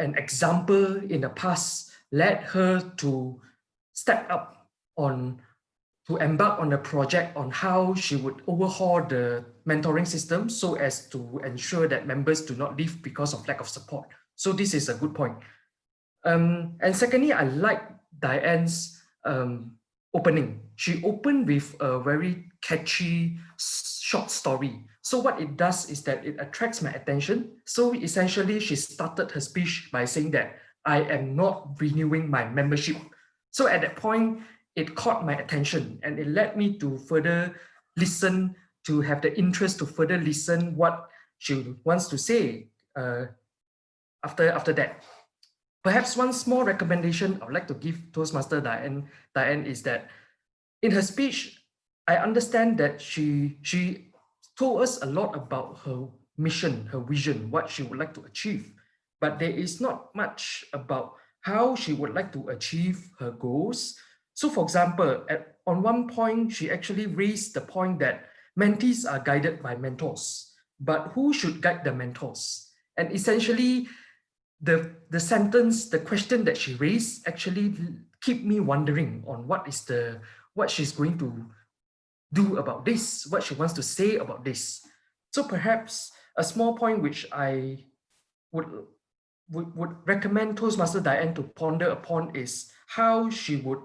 an example in the past led her to step up to embark on a project on how she would overhaul the mentoring system so as to ensure that members do not leave because of lack of support. So this is a good point. And secondly, I like Diane's opening. She opened with a very catchy short story. So what it does is that it attracts my attention. So essentially, she started her speech by saying that I am not renewing my membership. So at that point, it caught my attention and it led me to further listen, to have the interest to further listen what she wants to say after that. Perhaps one small recommendation I would like to give Toastmaster Diane is that in her speech, I understand that she told us a lot about her mission, her vision, what she would like to achieve, but there is not much about how she would like to achieve her goals. So for example, on one point, she actually raised the point that mentees are guided by mentors, but who should guide the mentors? And essentially, the sentence, the question that she raised actually keep me wondering on what she's going to do about this, what she wants to say about this. So perhaps a small point which I would recommend Toastmaster Diane to ponder upon is how she would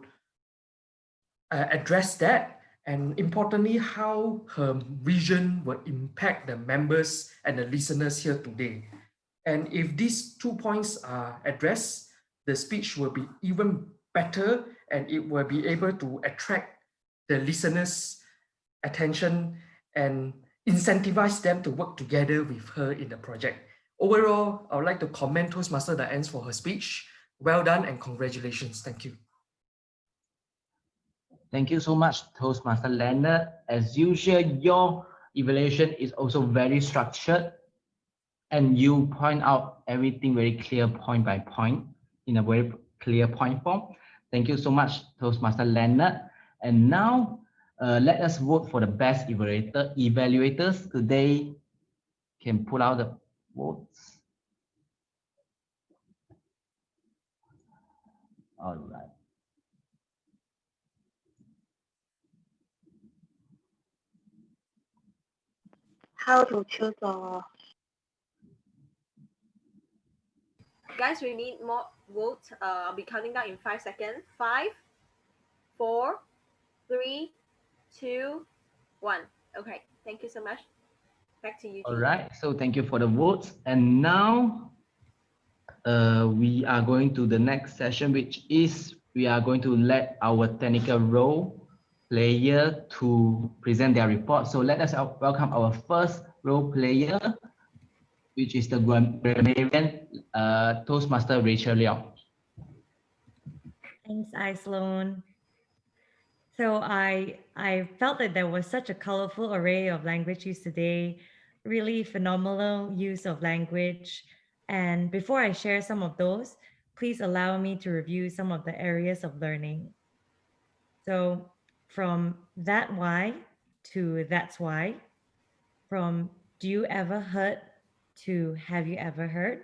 address that, and importantly, how her vision will impact the members and the listeners here today. And if these 2 points are addressed, the speech will be even better and it will be able to attract the listeners' attention and incentivize them to work together with her in the project. Overall, I would like to commend Toastmaster Diane for her speech. Well done and congratulations. Thank you. Thank you so much, Toastmaster Leonard. As usual, your evaluation is also very structured and you point out everything very clear point by point in a very clear point form. Thank you so much, Toastmaster Leonard. And now let us vote for the best evaluators today. Can pull out the votes. All right. How to choose Guys, we need more votes. I'll be counting down in 5 seconds. 5, 4, 3, 2, 1. Okay, thank you so much. Back to you. All right, so thank you for the votes. And now we are going to the next session, which is we are going to let our technical role player to present their report. So let us welcome our first role player, which is the grammarian Toastmaster Rachel Leong. Thanks, Sloan. So I felt that there was such a colorful array of language used today, really phenomenal use of language, And before I share some of those, please allow me to review some of the areas of learning. So from that why to that's why, from do you ever heard to have you ever heard,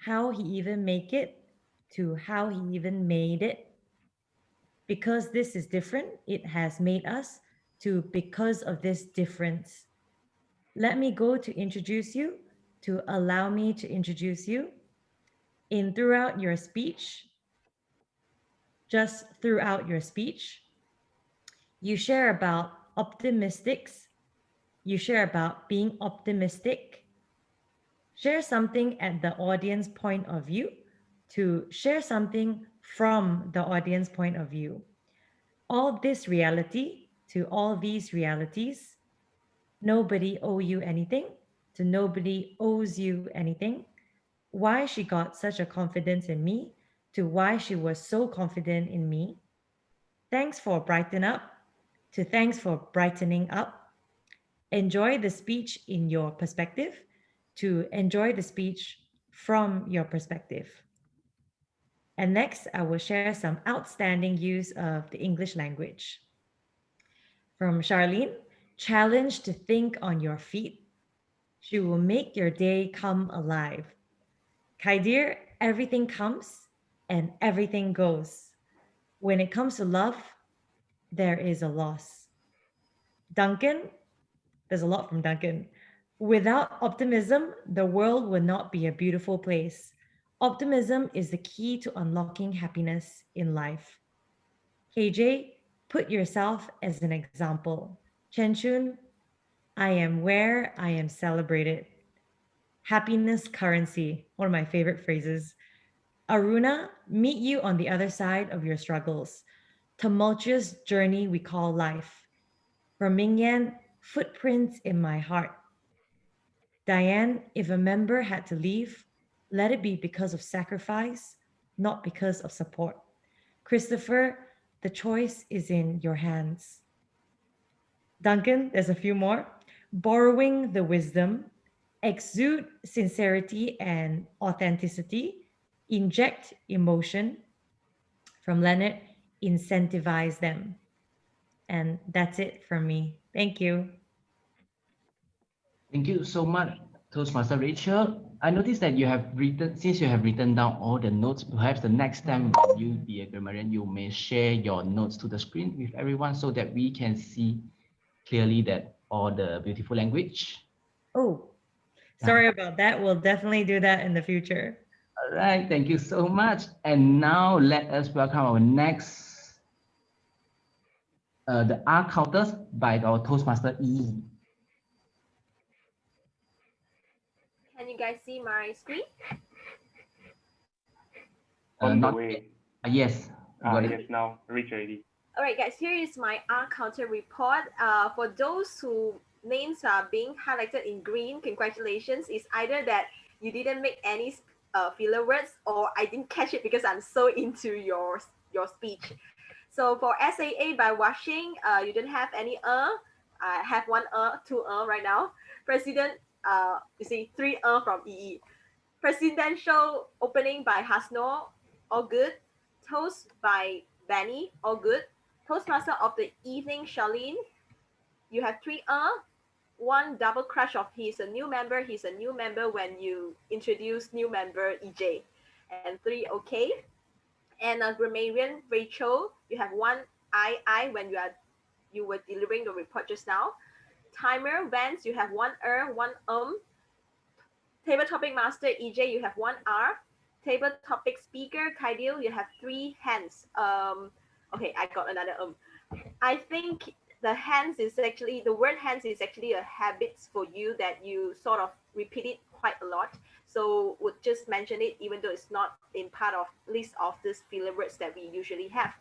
how he even make it to how he even made it, because this is different, it has made us, to because of this difference. Let me go to introduce you, to allow me to introduce you. In throughout your speech, just throughout your speech, you share about optimistics, you share about being optimistic, share something at the audience point of view, to share something from the audience point of view. All this reality to all these realities. Nobody owe you anything to nobody owes you anything. Why she got such a confidence in me to why she was so confident in me. Thanks for brighten up to thanks for brightening up. Enjoy the speech in your perspective to enjoy the speech from your perspective. And next, I will share some outstanding use of the English language. From Charlene, challenge to think on your feet. She will make your day come alive. Kaidir, everything comes and everything goes. When it comes to love, there is a loss. Duncan, there's a lot from Duncan. Without optimism, the world would not be a beautiful place. Optimism is the key to unlocking happiness in life. KJ, put yourself as an example. Chenchun, I am where I am celebrated. Happiness currency, one of my favorite phrases. Aruna, meet you on the other side of your struggles. Tumultuous journey we call life. From Mingyan, footprints in my heart. Diane, if a member had to leave, let it be because of sacrifice, not because of support. Christopher, the choice is in your hands. Duncan, there's a few more. Borrowing the wisdom, exude sincerity and authenticity, inject emotion. From Leonard, incentivize them. And that's it from me. Thank you. Thank you so much, Toastmaster Rachel. I noticed that you have written, since you have written down all the notes, perhaps the next time when you be a grammarian, you may share your notes to the screen with everyone so that we can see clearly that all the beautiful language. Oh, sorry about that. We'll definitely do that in the future. All right, thank you so much. And now let us welcome our next, the R counters by our Toastmaster E. Can you guys see my screen? On the Not way. yes. Yes, now reach already. All right, guys, here is my R counter report. For those whose names are being highlighted in green, congratulations. It's either that you didn't make any filler words or I didn't catch it because I'm so into your speech. So for SAA by Washing, you don't have any I have one two right now. President, you see 3 from EE. Presidential opening by Hasno, all good. Toast by Benny, all good. Toastmaster of the evening, Charlene, you have 3 one double crush of he's a new member when you introduce new member EJ, and 3 okay. And grammarian Rachel, you have 1 I when you were delivering the report just now. Timer Vance, you have 1 1 Table topic master EJ, you have 1 R. Table topic speaker Kaidil, you have 3 hands. Okay, I got another I think the hands is actually, the word hands is actually a habit for you that you sort of repeat it quite a lot. So would just mention it even though it's not in part of list of these filler words that we usually have.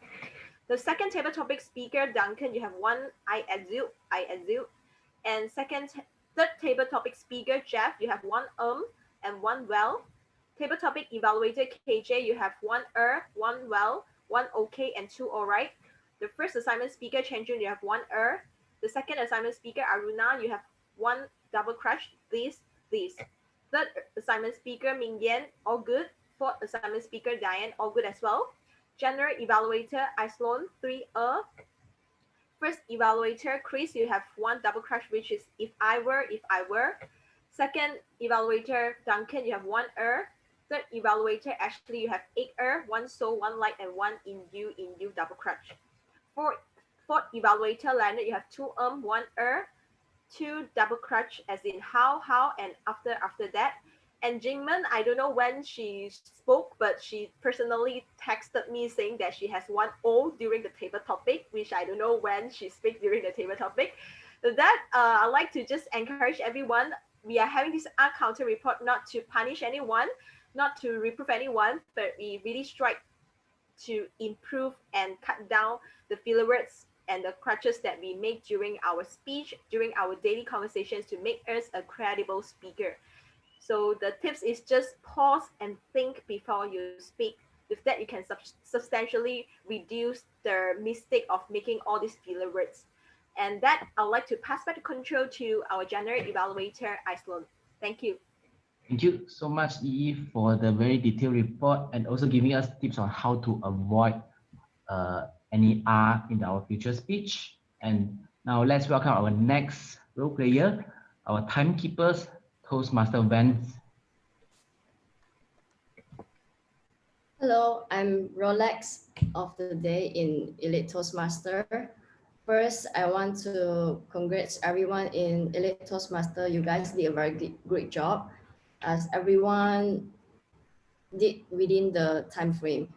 The second table topic speaker, Duncan, you have 1 I exude. And third table topic speaker, Jeff, you have 1 and 1 well. Table topic evaluator, KJ, you have 1 1 well, 1 okay, and 2 all right. The first assignment speaker, Chenjun, you have 1 The second assignment speaker, Aruna, you have 1 double crush, this. Third assignment speaker, Ming Yan, all good. Fourth assignment speaker, Diane, all good as well. General evaluator, Islon, 3 First evaluator, Chris, you have 1 double crush, which is if I were. Second evaluator, Duncan, you have 1 Third evaluator, Ashley, you have 8 1 soul, 1 light, and 1 in you double crush. Fourth evaluator, Leonard, you have 2 1 2 double crutch as in how, and after that. And Jingman, I don't know when she spoke, but she personally texted me saying that she has 1 O during the table topic, which I don't know when she speaks during the table topic. So that I'd like to just encourage everyone. We are having this counter report not to punish anyone, not to reprove anyone, but we really strive to improve and cut down the filler words and the crutches that we make during our speech, during our daily conversations to make us a credible speaker. So the tips is just pause and think before you speak. With that, you can substantially reduce the mistake of making all these filler words. And that I'd like to pass back the control to our general evaluator, Islon. Thank you. Thank you so much, Yi, for the very detailed report and also giving us tips on how to avoid any R in our future speech. And now let's welcome our next role player, our timekeepers, Toastmaster Vance. Hello, I'm Rolex of the day in Elite Toastmaster. First, I want to congratulate everyone in Elite Toastmaster. You guys did a very great job as everyone did within the time frame.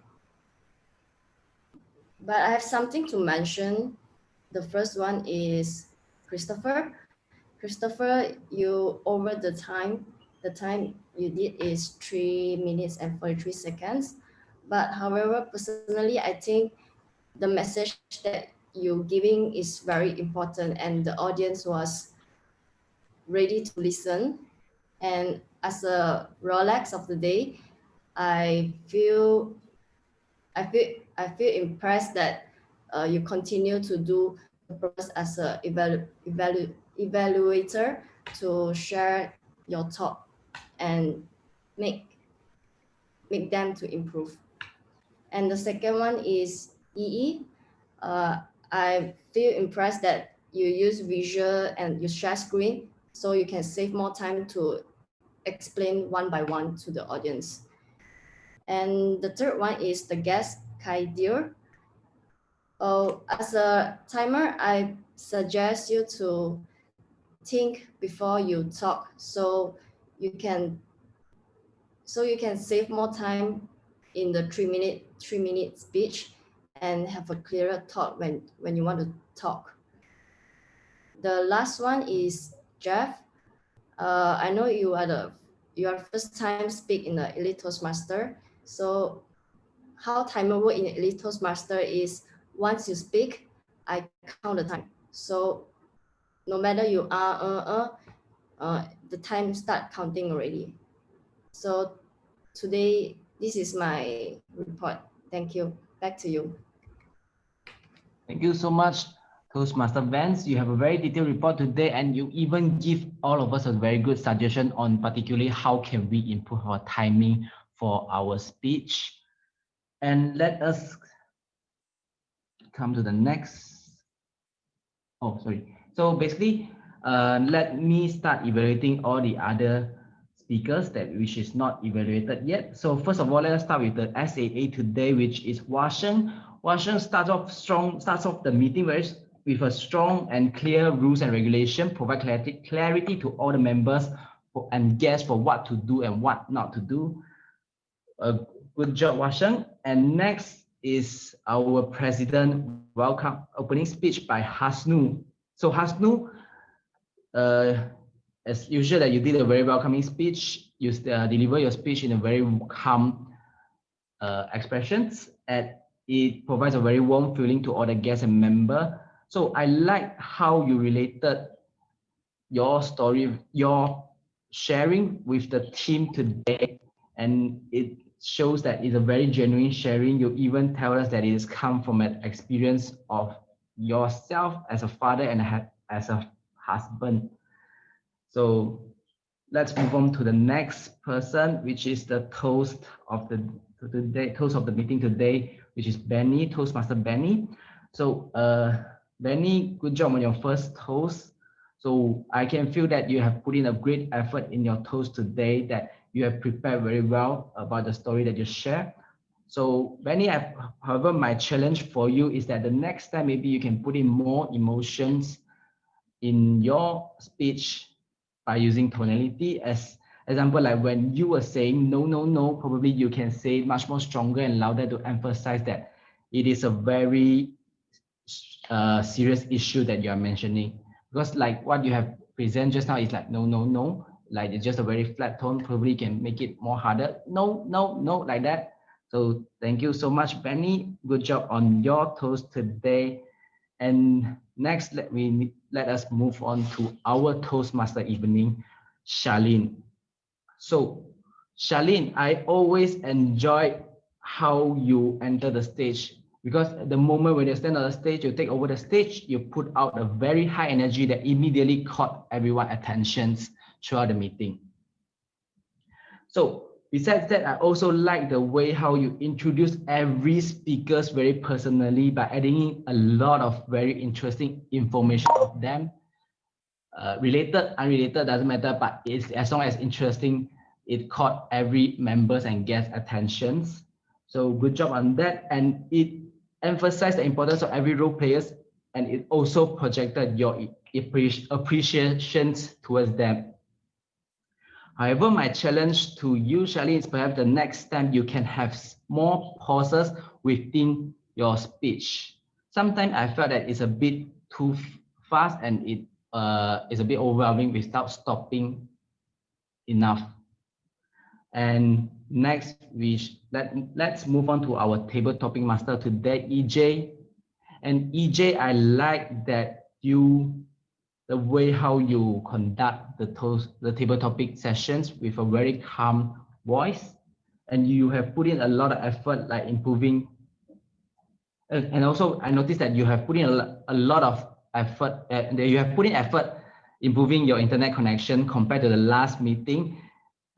But I have something to mention. The first one is Christopher. Christopher, you over the time you did is 3 minutes and 43 seconds. But however, personally, I think the message that you're giving is very important and the audience was ready to listen. And as a Rolex of the day, I feel impressed that you continue to do the purpose as a evaluator to share your thought and make them to improve. And the second one is EE. I feel impressed that you use visual and you share screen so you can save more time to explain one by one to the audience. And the third one is the guest, Kaidir. As a timer, I suggest you to think before you talk so you can save more time in the 3 minute speech and have a clearer thought when you want to talk. The last one is Jeff. I know you are first time speak in the Elite Toastmaster. So how timer work in Elite Toastmaster is once you speak, I count the time. So no matter you are the time start counting already. So today, this is my report. Thank you. Back to you. Thank you so much, Toastmaster Vance. You have a very detailed report today and you even give all of us a very good suggestion on particularly how can we improve our timing for our speech. And let us come to the next. Oh, sorry. So basically, let me start evaluating all the other speakers which is not evaluated yet. So first of all, let us start with the SAA today, which is Washing. Washing starts off the meeting with a strong and clear rules and regulation, provide clarity to all the members and guests for what to do and what not to do. Good job, Washing. And next is our president welcome opening speech by Hasnu. So Hasnu, as usual, that you did a very welcoming speech. You deliver your speech in a very calm expressions, and it provides a very warm feeling to all the guests and member. So I like how you related your story, your sharing with the team today, and it shows that it's a very genuine sharing. You even tell us that it has come from an experience of yourself as a father and as a husband. So let's move on to the next person, which is the toast of the meeting today, which is Benny, Toastmaster Benny. So Benny, good job on your first toast. So I can feel that you have put in a great effort in your toast today, that you have prepared very well about the story that you share. So Benny, however, my challenge for you is that the next time maybe you can put in more emotions in your speech by using tonality. As example, like when you were saying no, no, no, probably you can say much more stronger and louder to emphasize that it is a very serious issue that you are mentioning. Because like what you have presented just now is like no, no, no, like it's just a very flat tone. Probably can make it more harder. No, no, no, like that. So thank you so much, Benny. Good job on your toast today. And next, let us move on to our Toastmaster evening, Charlene. So Charlene, I always enjoy how you enter the stage, because at the moment when you stand on the stage, you take over the stage, you put out a very high energy that immediately caught everyone's attention throughout the meeting. So besides that, I also like the way how you introduce every speaker very personally by adding in a lot of very interesting information of them. Related, unrelated, doesn't matter, but it's as long as interesting, it caught every member's and guest attentions. So good job on that. And it emphasized the importance of every role players, and it also projected your appreciations towards them. However, my challenge to you, Charlene, is perhaps the next time you can have more pauses within your speech. Sometimes I felt that it's a bit too fast and it is a bit overwhelming without stopping enough. And next, let's move on to our table topic master today, EJ. And EJ, I like that the way how you conduct the table topic sessions with a very calm voice, and you have put in a lot of effort, like improving. And also, I noticed that you have put in a lot of effort. You have put in effort improving your internet connection compared to the last meeting.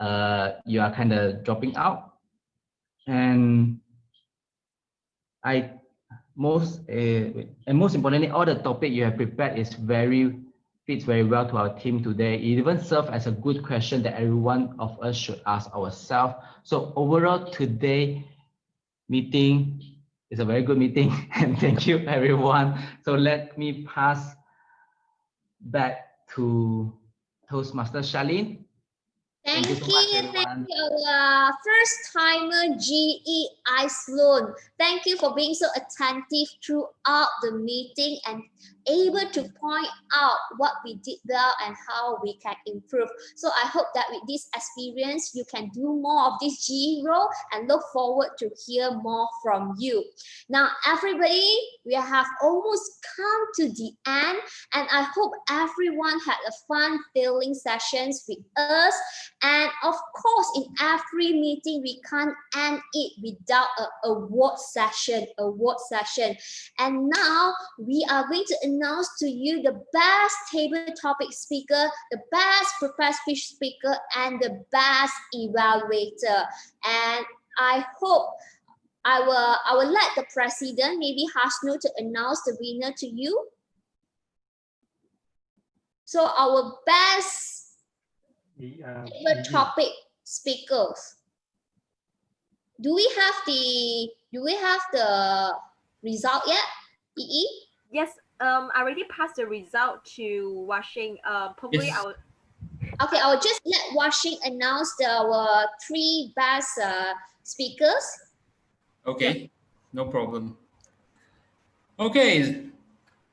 You are kind of dropping out, and most importantly, all the topic you have prepared fits very well to our team today. It even serves as a good question that every one of us should ask ourselves. So overall, today meeting is a very good meeting, and thank you everyone. So let me pass back to Toastmaster Charlene. Thank you so much, everyone. Thank you, our first timer GE Iceland. Thank you for being so attentive throughout the meeting and able to point out what we did well and how we can improve. So I hope that with this experience, you can do more of this GE role and look forward to hear more from you. Now, everybody, we have almost come to the end, and I hope everyone had a fun filling sessions with us. And of course, in every meeting, we can't end it without an award session. And now we are going to announce to you the best table topic speaker, the best prepared speech speaker, and the best evaluator. And I hope I will let the president, maybe Hasno, to announce the winner to you. So our best topic speakers. Do we have the result yet? EE? Yes, I already passed the result to Washing. Probably Yes. I will just let Washing announce our 3 best speakers. Okay, no problem. Okay,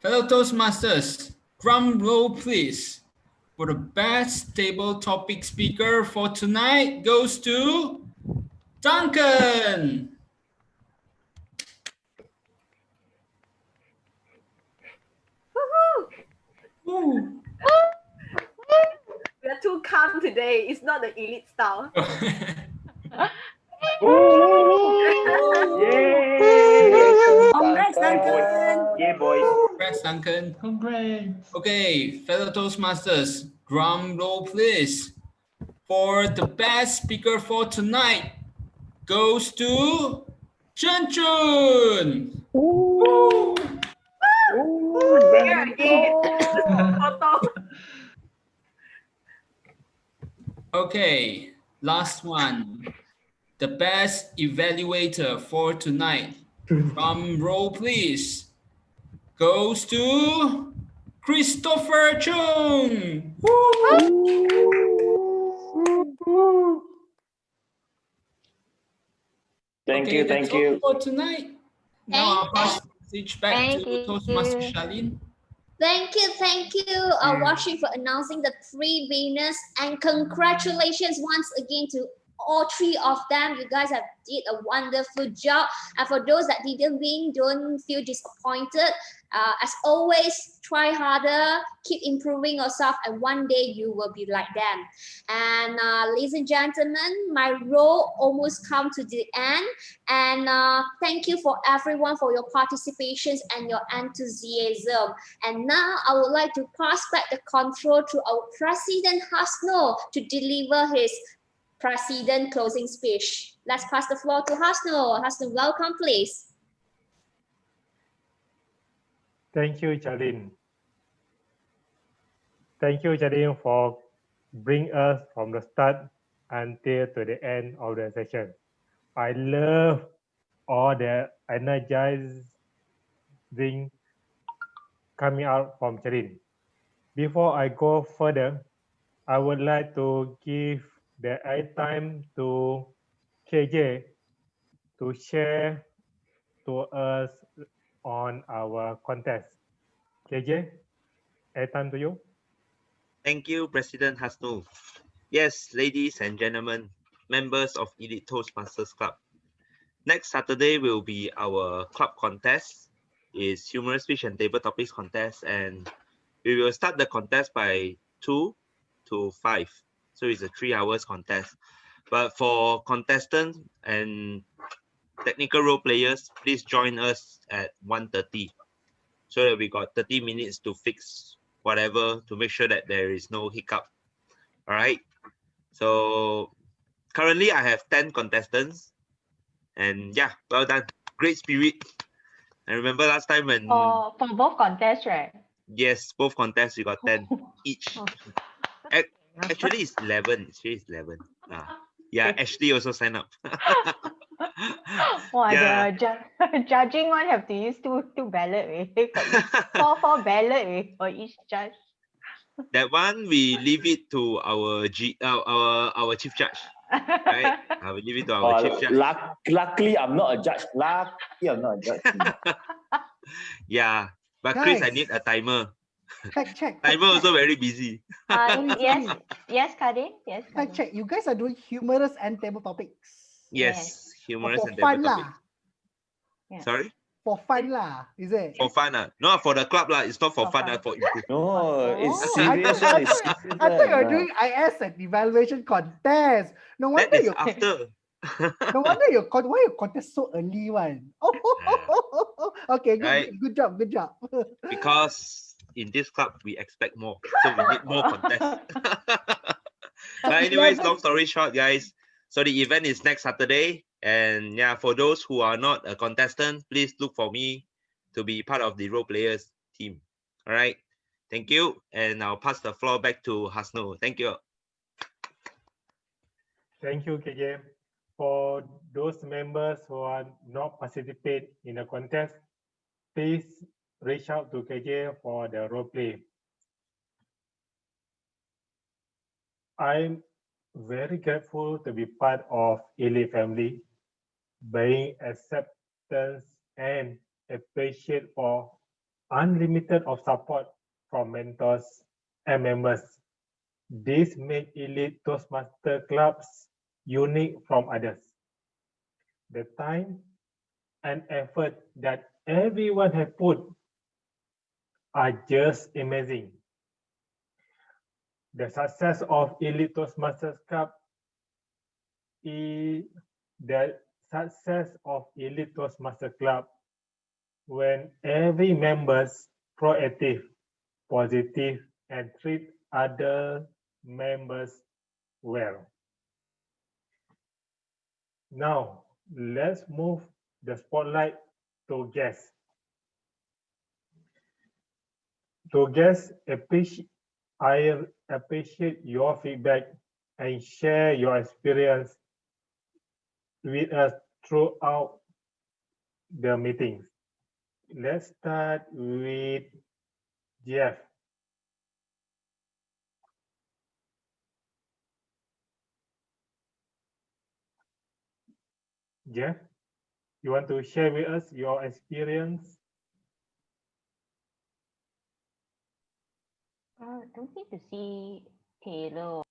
fellow Toastmasters, drum roll please. For the best table topic speaker for tonight goes to Duncan. Woohoo! We are too calm today. It's not the elite style. Congrats, Duncan. Yeah, boys. Congrats, Duncan. Congrats. Okay, fellow Toastmasters, drum roll please. For the best speaker for tonight goes to Chun Chun. Okay, last one. The best evaluator for tonight, drum roll please, goes to Christopher Chung. Thank Okay, you, that's thank all you. for tonight. Now I'll pass the message back to Thank you. Toastmaster Charlene. Thank you, Washing, for announcing the 3 winners, and congratulations once again to all 3 of them. You guys have did a wonderful job. And for those that didn't win, don't feel disappointed. As always, try harder, keep improving yourself, and one day you will be like them. And ladies and gentlemen, my role almost come to the end. And thank you for everyone for your participations and your enthusiasm. And now I would like to pass back the control to our President Hasno to deliver his President closing speech. Let's pass the floor to Hasno. Hasno, welcome, please. Thank you, Charlene. Thank you, Charlene, for bring us from the start until to the end of the session. I love all the energizing coming out from Charlene. Before I go further, I would like to give the airtime to KJ to share to us on our contest. KJ, airtime to you. Thank you, President Hasno. Yes, ladies and gentlemen, members of Elite Toastmasters Club. Next Saturday will be our club contest. It's humorous speech and table topics contest, and we will start the contest by 2 to 5. So it's a 3 hours contest. But for contestants and technical role players, please join us at 1:30. So that we got 30 minutes to fix whatever to make sure that there is no hiccup. All right. So currently I have 10 contestants, and yeah, well done. Great spirit. I remember last time when For both contests, right? yes, both contests we got 10 each. Actually it's 11. Actually it's 11. Yeah, Ashley also signed up. The judging one have to use two ballot for each, four ballot for each judge. That one we leave it to our our chief judge. Right? I will leave it to our chief judge. Luckily, I'm not a judge. Luckily, I'm not a judge. Yeah, but Chris, I Guys. need a timer. Check. Timer also very busy. Yes, Karin. Yes. Check. You guys are doing humorous and table topics. Yes, humorous for and fun table lah. topics. Sorry? For fun lah, is it? For fun No, for the club it's not for fun for improvement. No, it's serious. I thought you were doing IS and evaluation contest. No wonder that is you after. No wonder why you contest so early one. Okay, good job. Because in this club we expect more, so we need more contests. But anyways, long story short, guys, so the event is next Saturday, and yeah, for those who are not a contestant, please look for me to be part of the role players team. All right, thank you, and I'll pass the floor back to Hasno. Thank you. Thank you, KJ. For those members who are not participate in the contest, please reach out to KJ for the role play. I'm very grateful to be part of Elite family, being acceptance and appreciate for unlimited of support from mentors and members. This makes Elite Toastmaster clubs unique from others. The time and effort that everyone has put are just amazing. The success of Elite Toastmasters Club is the success of Elite Toastmaster Club when every member's proactive, positive, and treat other members well. Now, let's move the spotlight to guests. To guests, I appreciate your feedback and share your experience with us throughout the meetings. Let's start with Jeff. Jeff, you want to share with us your experience? Don't need to see Taylor.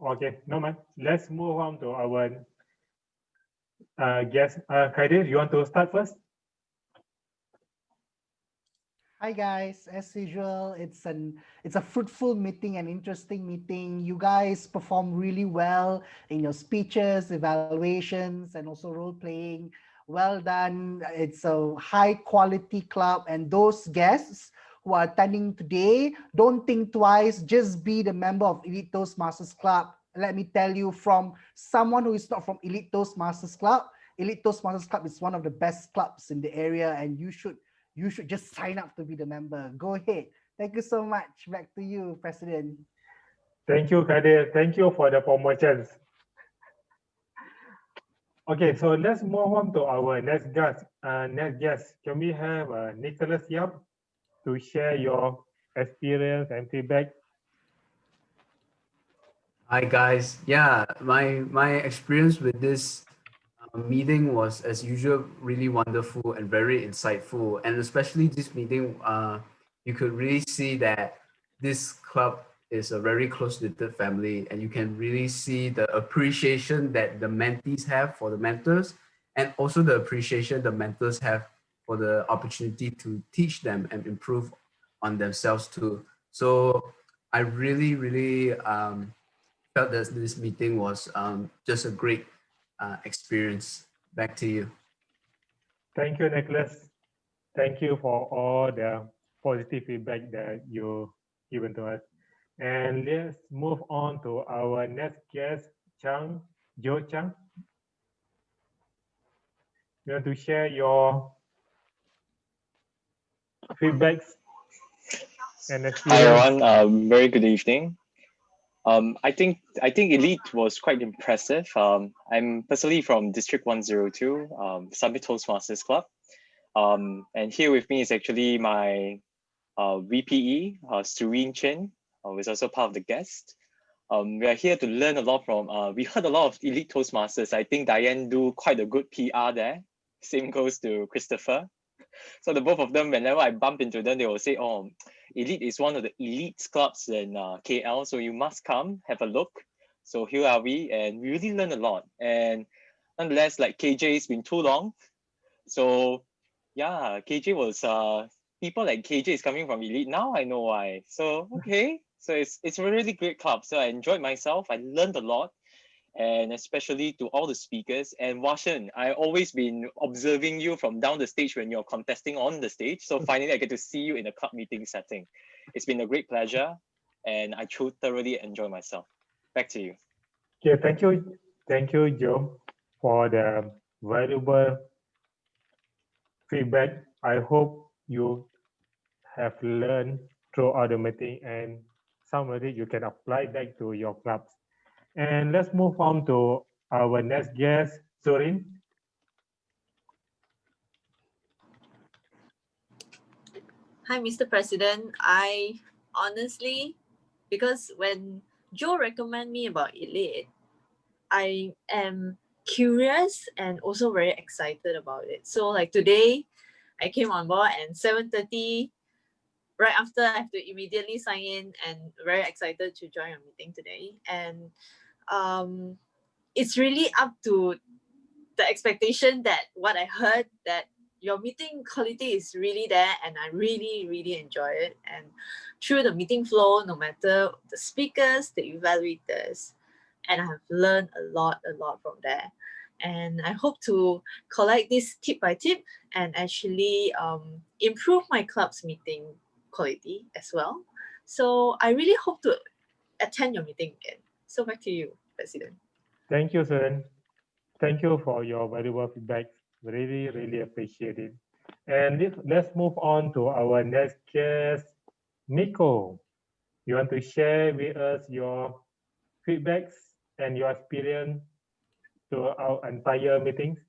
Okay, no man. Let's move on to our guest. Khadir, you want to start first? Hi guys, as usual, it's a fruitful meeting, an interesting meeting. You guys perform really well in your speeches, evaluations, and also role playing. Well done. It's a high quality club, and those guests who are attending today, don't think twice. Just be the member of Elite Toastmasters Club. Let me tell you, from someone who is not from Elite Toastmasters Club, Elite Toastmasters Club is one of the best clubs in the area, and you should just sign up to be the member. Go ahead. Thank you so much. Back to you, President. Thank you, Khadir. Thank you for the promotions. Okay, so let's move on to our next guest. Can we have Nicholas Yap to share your experience and feedback? Hi guys. Yeah, my experience with this meeting was, as usual, really wonderful and very insightful. And especially this meeting, you could really see that this club is a very close-knit family, and you can really see the appreciation that the mentees have for the mentors, and also the appreciation the mentors have for the opportunity to teach them and improve on themselves too. So I really felt that this meeting was just a great experience. Back to you. Thank you, Nicholas. Thank you for all the positive feedback that you given to us. And let's move on to our next guest, Joe Chang. You want to share your feedbacks and experience? Hi everyone, very good evening. I think Elite was quite impressive. I'm personally from District 102, Summit Toastmasters Club. And here with me is actually my VPE, Serene Chen, who is also part of the guest. We are here to learn a lot from, we heard a lot of Elite Toastmasters. I think Diane do quite a good PR there. Same goes to Christopher. So the both of them, whenever I bump into them, they will say, oh, Elite is one of the elite clubs in KL, so you must come, have a look. So here are we, and we really learn a lot. And nonetheless, like KJ, it's been too long. So yeah, KJ was, people like KJ is coming from Elite. Now I know why. So, okay. So it's a really great club. So I enjoyed myself. I learned a lot. And especially to all the speakers. And Washan, I've always been observing you from down the stage when you're contesting on the stage. So finally I get to see you in a club meeting setting. It's been a great pleasure and I thoroughly enjoy myself. Back to you. Okay, thank you, Joe, for the valuable feedback. I hope you have learned throughout the meeting and some of it you can apply back to your clubs. And let's move on to our next guest, Sorin. Hi, Mr. President. I honestly, because when Joe recommended me about Elite, I am curious and also very excited about it. So like today, I came on board and 7:30, right after I have to immediately sign in and very excited to join your meeting today. And it's really up to the expectation that what I heard that your meeting quality is really there and I really enjoy it. And through the meeting flow, no matter the speakers, the evaluators, and I have learned a lot from there. And I hope to collect this tip by tip and actually improve my club's meeting quality as well. So I really hope to attend your meeting again. So back to you, President. Thank you, Sun. Thank you for your valuable feedback. Really, really appreciate it. And let's move on to our next guest, Miko. You want to share with us your feedbacks and your experience to our entire meetings?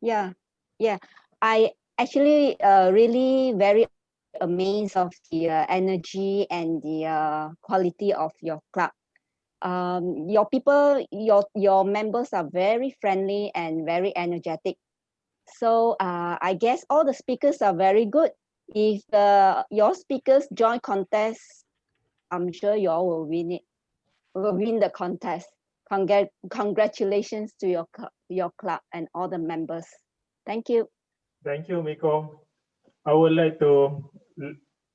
Yeah, yeah. I actually really very amazed of the energy and the quality of your club. Your people, your members are very friendly and very energetic. So I guess all the speakers are very good. If your speakers join contest, I'm sure you all will win it. Will win the contest. Congratulations to your club and all the members. Thank you. Thank you, Miko. I would like to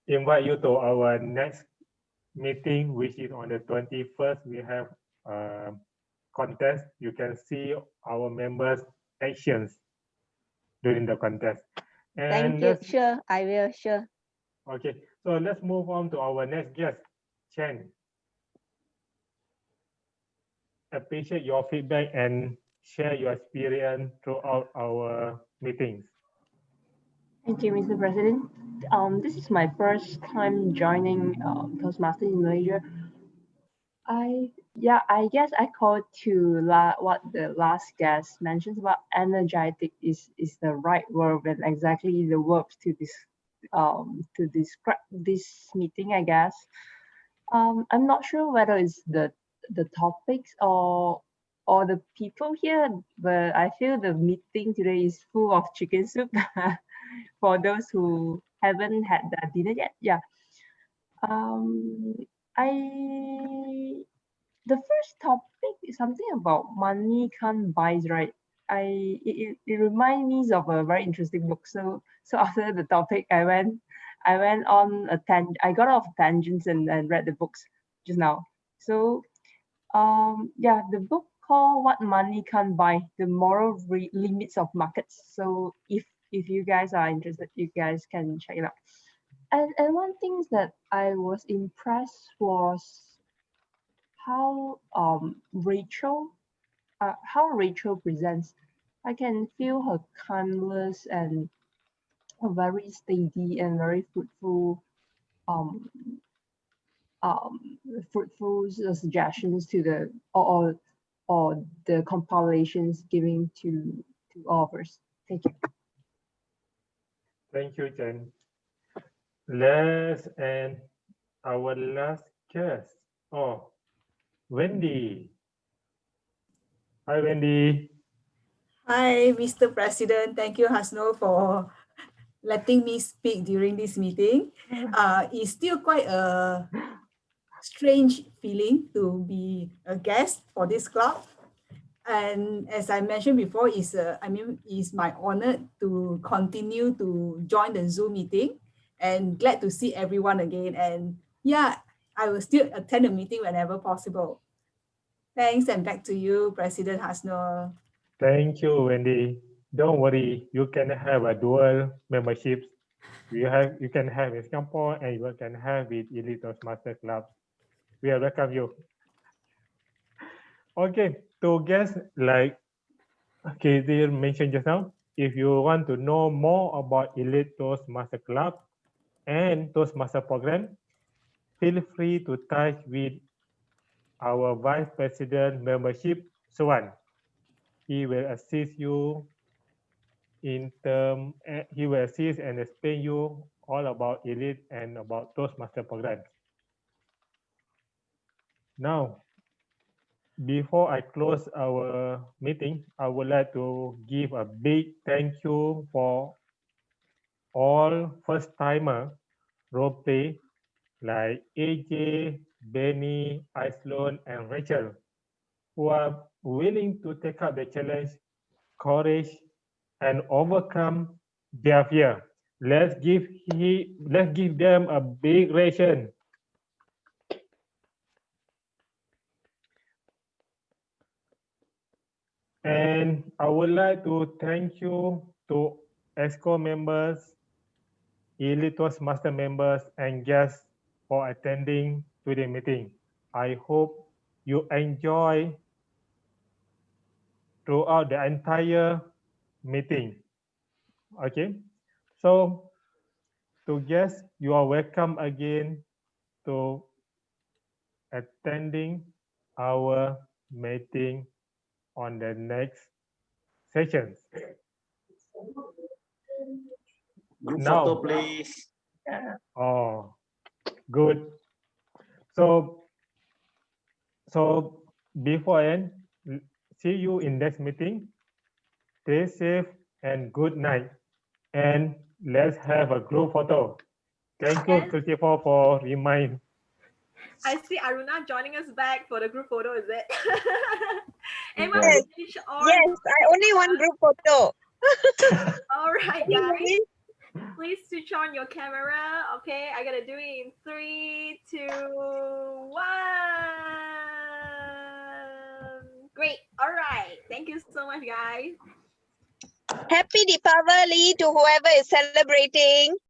invite you to our next meeting, which is on the 21st. We have a contest. You can see our members' actions during the contest. Thank you. Sure, I will. Sure. Okay, so let's move on to our next guest, Chen. Appreciate your feedback and share your experience throughout our meetings. Thank you, Mr. President. This is my first time joining Toastmasters in Malaysia. I guess I called to what the last guest mentions about energetic is the right word and exactly the words to describe this meeting, I guess. I'm not sure whether it's the topics or the people here, but I feel the meeting today is full of chicken soup for those who haven't had their dinner yet. Yeah. The first topic is something about money can't buy, right? It reminds me of a very interesting book. So after the topic, I went on I got off tangents and read the books just now. So yeah, the book called What Money Can't Buy: The Moral Limits of Markets. So if you guys are interested, you guys can check it out. And one thing that I was impressed was how Rachel presents. I can feel her calmness and a very steady and very fruitful suggestions to the or the compilations giving to all of us. Thank you. Thank you, Jen. Last and our last guest. Oh, Wendy. Hi, Wendy. Hi, Mr. President. Thank you, Hasno, for letting me speak during this meeting. It's still quite a strange feeling to be a guest for this club. And as I mentioned before, it's my honor to continue to join the Zoom meeting and glad to see everyone again. And yeah, I will still attend the meeting whenever possible. Thanks, and back to you, President Hasno. Thank you, Wendy. Don't worry, you can have a dual membership. You can have in Singapore and you can have with Elite Toastmaster Club. We welcome you. Okay, to guests like Katie mentioned just now, if you want to know more about Elite Toastmaster Club and Toastmaster program, feel free to touch with our Vice President Membership, Swan. He will assist you he will assist and explain you all about Elite and about Toastmaster programs. Now, before I close our meeting, I would like to give a big thank you for all first-timer role play like AJ, Benny, Islon, and Rachel, who are willing to take up the challenge, courage, and overcome their fear. Let's give them a big ration. And I would like to thank you to ESCO members, Elite Toastmaster members, and guests for attending today's meeting. I hope you enjoy throughout the entire meeting. Okay, so to guests, you are welcome again to attending our meeting on the next sessions. Group Now, photo, please. oh, good. So before end, see you in next meeting. Stay safe and good night. And let's have a group photo. Thank you, Yes. Christopher, for remind. I see Aruna joining us back for the group photo, is it? Emma, Yes. finish all. Yes, I only want group photo. All right, guys. Please switch on your camera. Okay, I gotta do it in 3, 2, 1. Great. All right. Thank you so much, guys. Happy Deepavali to whoever is celebrating.